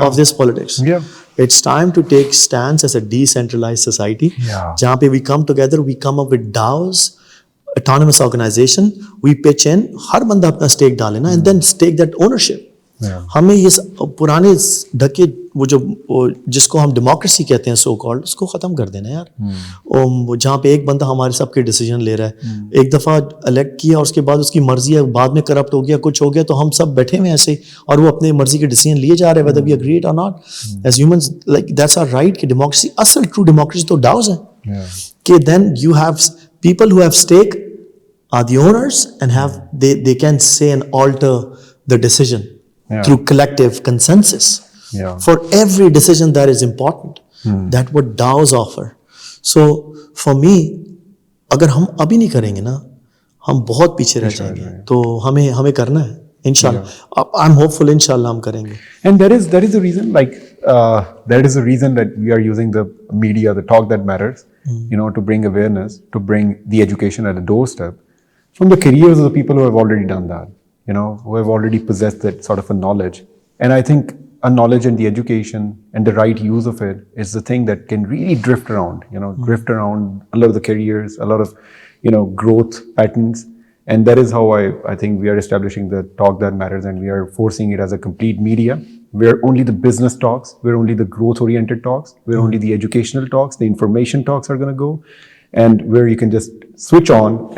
of this politics. It's time to take stance as a decentralized society. जहाँ पे we come together, we come up with DAOs, autonomous organization, we pitch in, हर बंदा अपना stake डाले ना, and then take that ownership. हमें ये पुराने ढके वो जिसको हम डेमोक्रेसी कहते हैं सो कॉल्ड, उसको ख़त्म कर देना यार। जहाँ पे एक बंदा हमारे सबके डिसीजन ले रहा है, एक दफ़ा इलेक्ट किया और उसके बाद उसकी मर्जी है, बाद में करप्ट हो गया, कुछ हो गया, तो हम सब बैठे हुए ऐसे और वो अपने मर्जी के डिसीजन लिए जा रहे हैं, whether we agree it or not, as humans, like that's our right कि डेमोक्रेसी, असल ट्रू डेमोक्रेसी तो डाउज है कि then you have people who have stake are the owners and have they can say and alter the decision through collective consensus for every decision that is important. That what DAOs offer. So for me, अगर हम अभी नहीं करेंगे ना, हम बहुत पीछे रह जाएंगे। तो हमें करना है, इंशाल्लाह। I'm hopeful, इंशाल्लाह हम करेंगे। And there is a reason, like that is the reason that we are using the media, the talk that matters, to bring awareness, to bring the education at the doorstep from the careers of the people who have already done that. Who have already possessed that sort of a knowledge. And I think a knowledge and the education and the right use of it is the thing that can really drift around, drift around a lot of the careers, a lot of, growth patterns. And that is how I think we are establishing the talk that matters, and we are forcing it as a complete media, where only the business talks, where only the growth-oriented talks, where only the educational talks, the information talks are going to go, and where you can just switch on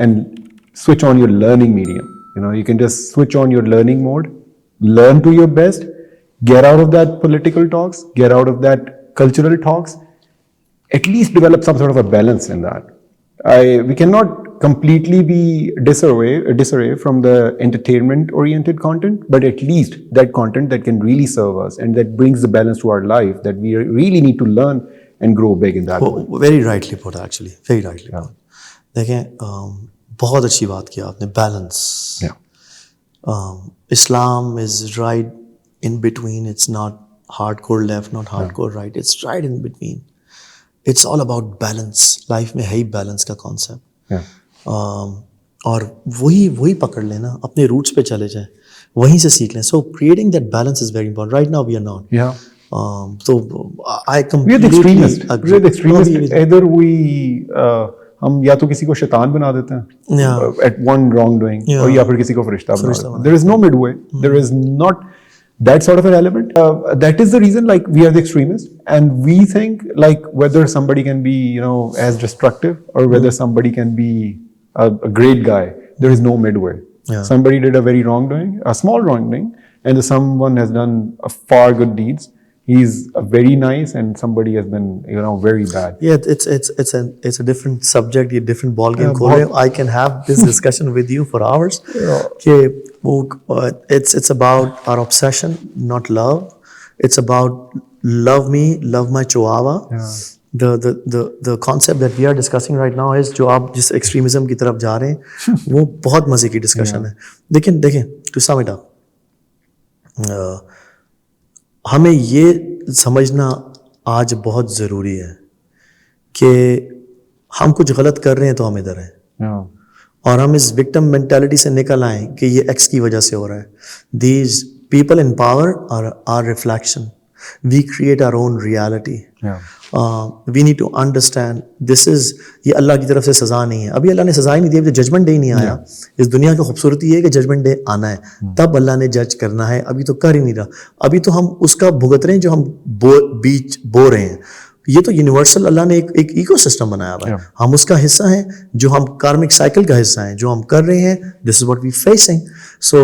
your learning medium. You can just switch on your learning mode, learn to your best, get out of that political talks, get out of that cultural talks, at least develop some sort of a balance in that. We cannot completely be disarray from the entertainment-oriented content, but at least that content that can really serve us and that brings the balance to our life, that we really need to learn and grow big in that way. Very rightly put, actually. Very rightly put. देखें, बहुत अच्छी बात की आपने, balance. Islam is right in between, it's not hardcore left, not hardcore right, it's right in between. It's all about balance. Life में है ही balance का concept, और वही पकड़ लेना, अपने रूट्स पे चले जाए, वहीं से सीख लें। So creating that balance is very important. Right now we are not. So I completely agree. We are the extremist. Either we हम या तो किसी को शैतान बना देते हैं at one wrongdoing, और या फिर किसी को फरिश्ता बना देते हैं। There is no midway. There is not that sort of an element. That is the reason, like, we are the extremists, and we think like whether somebody can be, as destructive, or whether somebody can be a great guy. There is no midway. Somebody did a very wrongdoing, a small wrongdoing, and someone has done a far good deeds. He's very nice, and somebody has been, very bad. Yeah, it's a different subject, a different ball game. I can have this discussion with you for hours. It's about our obsession, not love. It's about love me, love my chihuahua. The concept that we are discussing right now is, जो आप जिस extremism की तरफ जा रहे हैं, वो बहुत मजे की discussion है। देखें, to sum it up, हमें ये समझना आज बहुत ज़रूरी है कि हम कुछ गलत कर रहे हैं तो हम इधर हैं, और हम इस विक्टिम मेंटालिटी से निकल आए कि ये एक्स की वजह से हो रहा है। These people in power are our reflection. We create our own reality. We need to understand this is, ये अल्लाह की तरफ से सज़ा नहीं है। अभी अल्लाह ने सज़ा ही नहीं दी, अभी तो जजमेंट डे ही नहीं आया। इस दुनिया की खूबसूरती है कि जजमेंट डे आना है, तब अल्लाह ने जज करना है। अभी तो कर ही नहीं रहा, अभी तो हम उसका भुगत रहे हैं जो हम बो रहे हैं। ये तो यूनिवर्सल अल्लाह ने एक इकोसिस्टम बनाया हुआ है, हम उसका हिस्सा हैं, जो हम कार्मिक साइकिल का हिस्सा हैं, जो हम कर रहे हैं। This is what we facing. So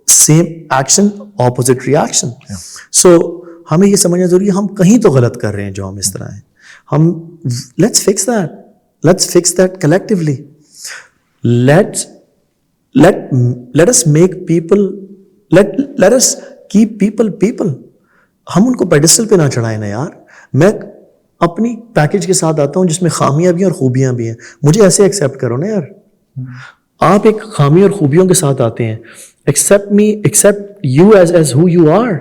same action, opposite reaction. So हमें ये समझना जरूरी है, हम कहीं तो गलत कर रहे हैं जो हम इस तरह हैं। हम let's fix that collectively. Let us make people, let us keep people. हम उनको पेडिस्टल पे ना चढ़ाएं ना यार। मैं अपनी पैकेज के साथ आता हूँ जिसमें खामियां भी हैं और खूबियां भी हैं, मुझे ऐसे एक्सेप्ट करो ना यार। आप एक खामी और खूबियों के साथ आते हैं, accept me, accept you as who you are,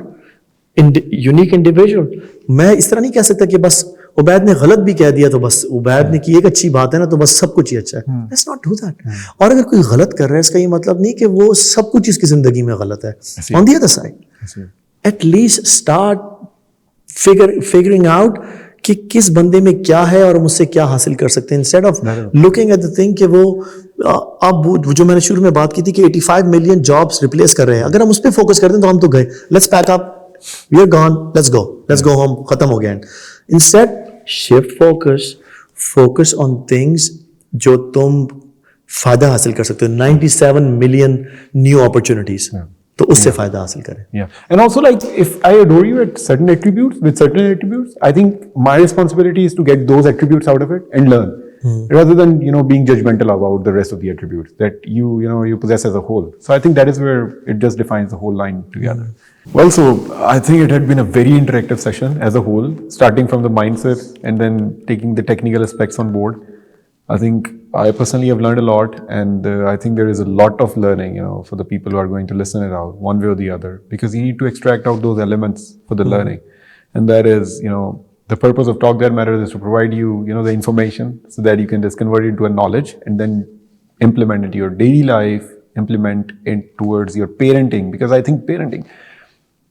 unique individual. मैं इस तरह नहीं कह सकता कि बस उबैद ने गलत भी कह दिया तो बस उबैद ने की एक अच्छी बात है ना तो बस सब कुछ ही अच्छा है. Let's not do that. और अगर कोई गलत कर रहा है इसका ये मतलब नहीं कि वो सब कुछ इसकी जिंदगी में गलत है. On the other side at least start figuring out कि किस बंदे में क्या है और हम उससे क्या हासिल कर सकते हैं, instead of looking at the thing कि वो अब वो जो मैंने शुरू में बात की थी कि 85 मिलियन जॉब्स रिप्लेस कर रहे हैं. अगर हम उस पर फोकस करते हैं तो हम तो गए. Let's pack up, we are gone, let's go home, खत्म हो गया. Instead shift focus on things जो तुम फायदा हासिल कर सकते हो. 97 मिलियन न्यू अपॉर्चुनिटीज, तो उससे फायदा हासिल करें. Yeah, and also like if I adore you at certain attributes, with certain attributes, I think my responsibility is to get those attributes out of it and learn, rather than being judgmental about the rest of the attributes that you possess as a whole. So I think that is where it just defines the whole line together. Well, so I think it had been a very interactive session as a whole, starting from the mindset and then taking the technical aspects on board. I think I personally have learned a lot, and I think there is a lot of learning, for the people who are going to listen it out one way or the other, because you need to extract out those elements for the learning. And that is, the purpose of Talk That Matters is to provide you, the information so that you can just convert it into a knowledge and then implement it in your daily life, implement it towards your parenting, because I think parenting,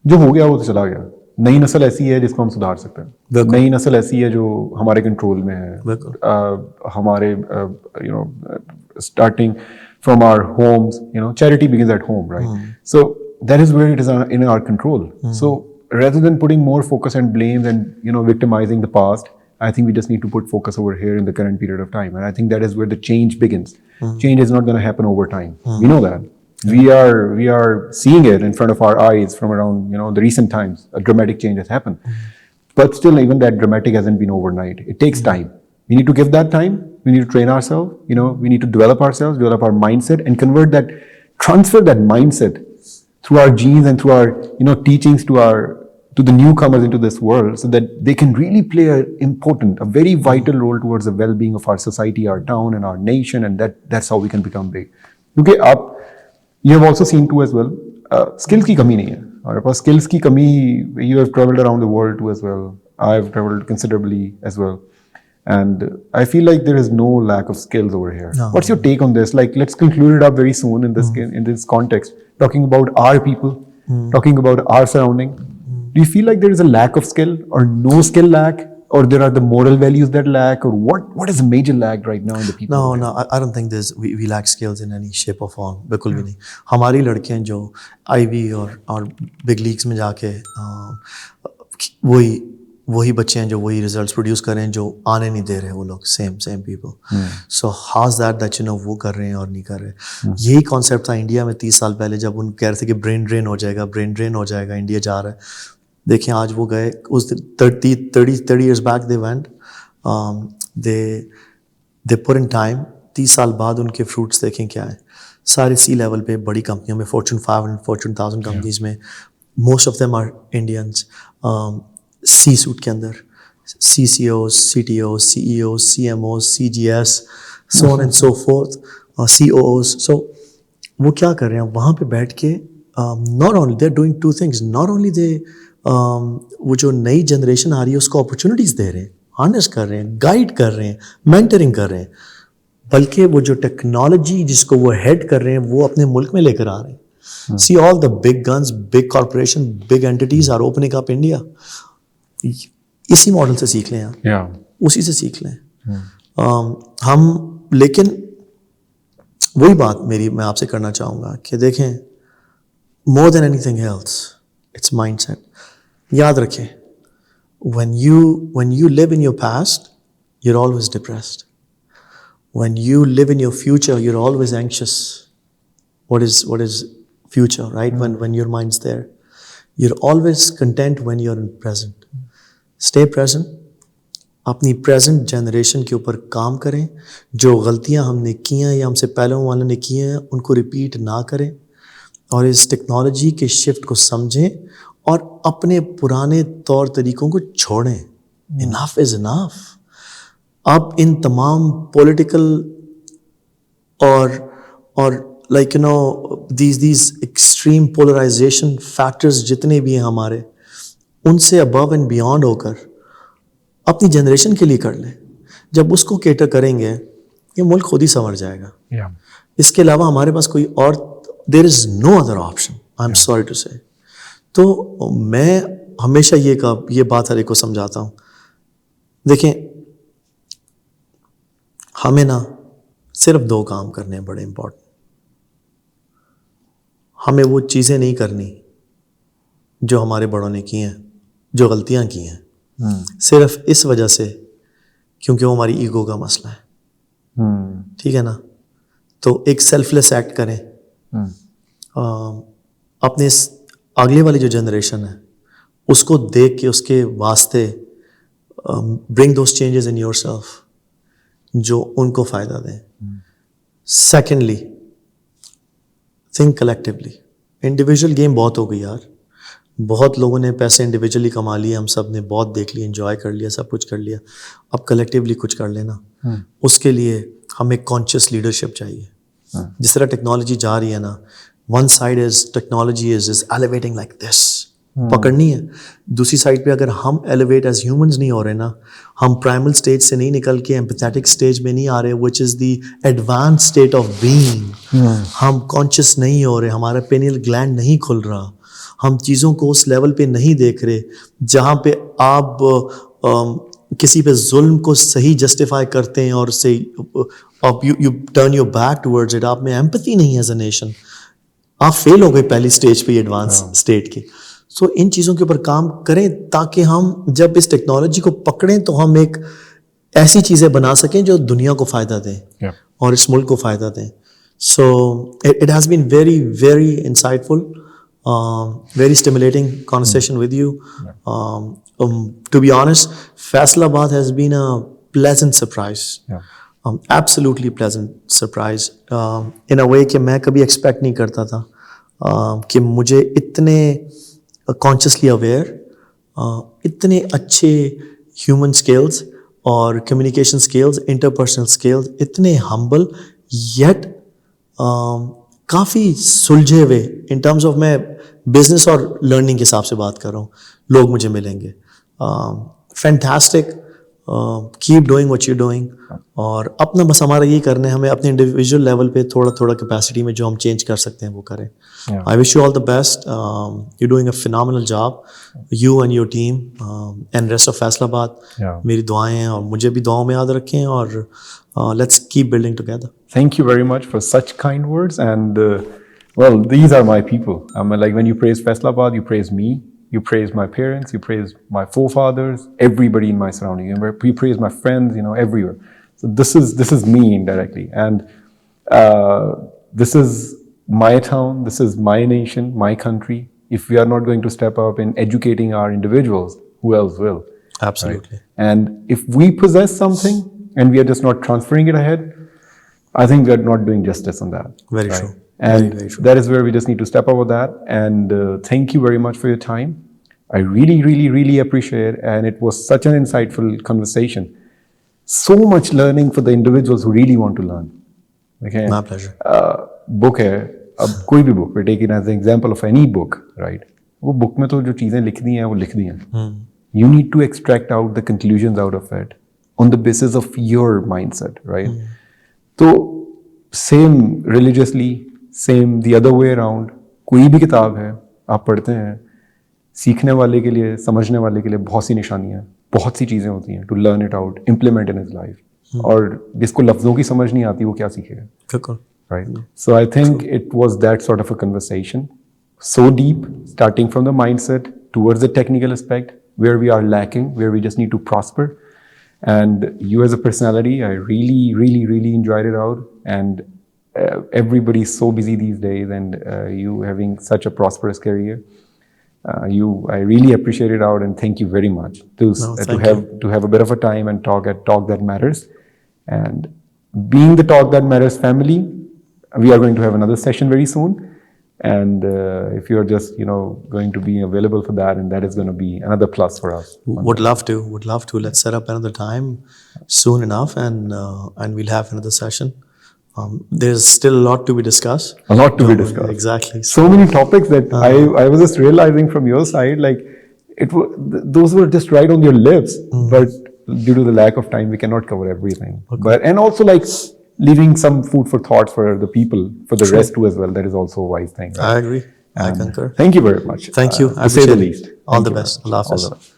जो हो गया वो तो चला गया. नई नस्ल ऐसी है जिसको हम सुधार सकते हैं. नई नस्ल ऐसी है जो हमारे कंट्रोल में है. हमारे starting from our homes, charity begins at home, right? So that is where it is in our control. So rather than putting more focus and blames and victimizing the past, I think we just need to put focus over here in the current period of time, and I think that is where the change begins. Change is not going to happen over time. We know that. We are seeing it in front of our eyes from around the recent times. A dramatic change has happened, but still, even that dramatic hasn't been overnight. It takes time. We need to give that time. We need to train ourselves. We need to develop ourselves, develop our mindset, and transfer that mindset through our genes and through our teachings to the newcomers into this world, so that they can really play a very vital role towards the well-being of our society, our town, and our nation, and that's how we can become big. Okay, you have also seen too as well, skills की कमी नहीं है हमारे पास. skills की कमी, you have traveled around the world too as well. I have traveled considerably as well, and I feel like there is no lack of skills over here. No. What's your take on this? Like, let's conclude it up very soon in this context, talking about our people, talking about our surrounding. Do you feel like there is a lack of skill, or no skill lack, or there are the moral values that lack, or what is a major lack right now in the people? No, I don't think we lack skills in any shape or form. बिल्कुल भी नहीं. हमारी लड़कियां जो ivy और big leagues में जाके वही बच्चे हैं जो वही रिजल्ट्स प्रोड्यूस कर रहे हैं जो आने नहीं दे रहे वो लोग. Same people. So how's that वो कर रहे हैं और नहीं कर रहे. यही कॉन्सेप्ट था इंडिया में 30 साल पहले, जब उन कह रहे थे कि ब्रेन ड्रेन हो जाएगा, इंडिया जा रहा है. देखें आज वो गए. उस 30 years back they went, they put in time. 30 साल बाद उनके फ्रूट्स देखें क्या है. सारे सी लेवल पे बड़ी कंपनियों में, Fortune 500, Fortune 1000 कंपनीज में, most of them are Indians. C suite के अंदर CCOs, CTOs, CEOs, CMOs, CGS, so on and so forth, COOs. So वो क्या कर रहे हैं वहाँ पे बैठ के? Not only they're doing two things. Not only they वो जो नई जनरेशन आ रही है उसको अपॉर्चुनिटीज़ दे रहे हैं, हार्नेस कर रहे हैं, गाइड कर रहे हैं, मेंटरिंग कर रहे हैं, बल्कि वो जो टेक्नोलॉजी जिसको वो हेड कर रहे हैं वो अपने मुल्क में लेकर आ रहे हैं. See all the big guns, big corporation, big entities are opening up India. इसी मॉडल से सीख लें आप, उसी से सीख लें. हम लेकिन वही बात मैं आपसे करना चाहूँगा कि देखें, more than anything else it's mindset. याद रखें, when you live in your past, you're always depressed. When you live in your future, you're always anxious. What is future, right? When your mind's there, you're always content when you're in present. Stay present. अपनी present generation के ऊपर काम करें. जो गलतियां हमने की हैं या हमसे पहले वालों ने की हैं उनको रिपीट ना करें, और इस टेक्नोलॉजी के शिफ्ट को समझें और अपने पुराने तौर तरीकों को छोड़ें. Enough is enough. अब इन तमाम पॉलिटिकल और like these extreme polarisation factors जितने भी हैं हमारे, उनसे अबव एंड बियॉन्ड होकर अपनी जनरेशन के लिए कर लें। जब उसको केटर करेंगे ये मुल्क खुद ही संवर जाएगा। Yeah. इसके अलावा हमारे पास कोई और, there is no other option, I am sorry to say. तो मैं हमेशा ये बात हर एक को समझाता हूँ, देखें हमें ना सिर्फ 2 काम करने हैं बड़े इंपॉर्टेंट। हमें वो चीज़ें नहीं करनी जो हमारे बड़ों ने की हैं, जो गलतियाँ की हैं, सिर्फ इस वजह से क्योंकि वो हमारी ईगो का मसला है। ठीक है ना? तो एक सेल्फलेस एक्ट करें। अपने अगले वाली जो जनरेशन है उसको देख के उसके वास्ते bring those changes in yourself जो उनको फ़ायदा दें। Secondly, think collectively. Individual game बहुत हो गई यार, बहुत लोगों ने पैसे इंडिविजुअली कमा लिए, हम सब ने बहुत देख लिया, एंजॉय कर लिया, सब कुछ कर लिया। अब कलेक्टिवली कुछ कर लेना। उसके लिए हमें कॉन्शियस लीडरशिप चाहिए। जिस तरह टेक्नोलॉजी जा रही है ना, one side is technology is elevating like this, पकड़नी है। दूसरी साइड पे अगर हम एलिवेट एज ह्यूमंस नहीं हो रहे ना, हम प्राइमल स्टेज से नहीं निकल के एम्पैथेटिक स्टेज में नहीं आ रहे, which is the advance state of being. हम कॉन्शियस नहीं हो रहे, हमारा पेनियल ग्लैंड नहीं खुल रहा, हम चीज़ों को उस लेवल पे नहीं देख रहे जहाँ पे आप किसी पे जुल्म को सही जस्टिफाई करते हैं और से आप U turn your back towards it. आप में एम्पैथी नहीं है एज अ नेशन, आप फेल हो गए पहली स्टेज पे एडवांस स्टेट की। सो इन चीज़ों के ऊपर काम करें ताकि हम जब इस टेक्नोलॉजी को पकड़ें तो हम एक ऐसी चीज़ें बना सकें जो दुनिया को फ़ायदा दें और इस मुल्क को फ़ायदा दें। So it has been very very insightful, very stimulating conversation with you. To be honest, Faisalabad has been a pleasant surprise. Absolutely pleasant surprise. In a way कि मैं कभी expect नहीं करता था कि मुझे इतने consciously aware, इतने अच्छे human skills और communication skills, interpersonal skills, इतने humble yet काफ़ी सुलझे हुए इन टर्म्स ऑफ, मैं बिजनेस और लर्निंग के हिसाब से बात कर रहा हूँ, लोग मुझे मिलेंगे। Fantastic, keep doing what you doing. और अपना बस हमारा यही करना है, हमें अपने इंडिविजुअल लेवल पे थोड़ा थोड़ा कैपेसिटी में जो हम चेंज कर सकते हैं वो करें। I wish you all the best, you doing a phenomenal job, you and your team and rest of Faisalabad. मेरी दुआएं हैं और मुझे भी दुआओं में याद रखें और let's keep building together. Thank you very much for such kind words. And well, these are my people. Like when you praise Faisalabad, you praise me, you praise my parents, you praise my forefathers, everybody in my surrounding. You praise my friends, everywhere. So this is me indirectly. And this is my town, this is my nation, my country. If we are not going to step up in educating our individuals, who else will? Absolutely. Right? And if we possess something, and we are just not transferring it ahead, I think we are not doing justice on that. Very true. And very true. That is where we just need to step up with that. And thank you very much for your time. I really, really, really appreciate it. And it was such an insightful conversation. So much learning for the individuals who really want to learn. Okay. My pleasure. Book है, अब कोई भी book, we take it as an example of any book, right? वो book में तो जो चीजें लिख दी हैं वो लिख दी हैं. You need to extract out the conclusions out of it on the basis of your mindset, right? तो same religiously, same the other way around, कोई भी किताब है आप पढ़ते हैं, सीखने वाले के लिए, समझने वाले के लिए बहुत सी निशानियाँ, बहुत सी चीज़ें होती हैं to learn it out, implement in his life. और जिसको लफ्ज़ों की समझ नहीं आती वो क्या सीखेगा? Right? So I think it was that sort of a conversation, so deep, starting from the mindset towards the technical aspect, where we are lacking, where we just need to prosper. And you as a personality, I really, really, really enjoyed it out. And everybody's so busy these days, and you having such a prosperous career, I really appreciate it out, and thank you very much to have a bit of a time and talk that matters. And being the Talk That Matters family, we are going to have another session very soon. And if you're just, going to be available for that, and that is going to be another plus for us. Would love to. Let's set up another time soon enough, and we'll have another session. There's still a lot to be discussed. A lot to be discussed. Exactly. So many topics that I was just realizing from your side, like those were just right on your lips, but due to the lack of time, we cannot cover everything. But and also like leaving some food for thought for the people, for the rest too as well. That is also a wise thing. Right? I agree. I concur. Thank you very much. Thank you. I To say the appreciate it. least. All Thank the you very best. much. Allah All Hafiz. the best.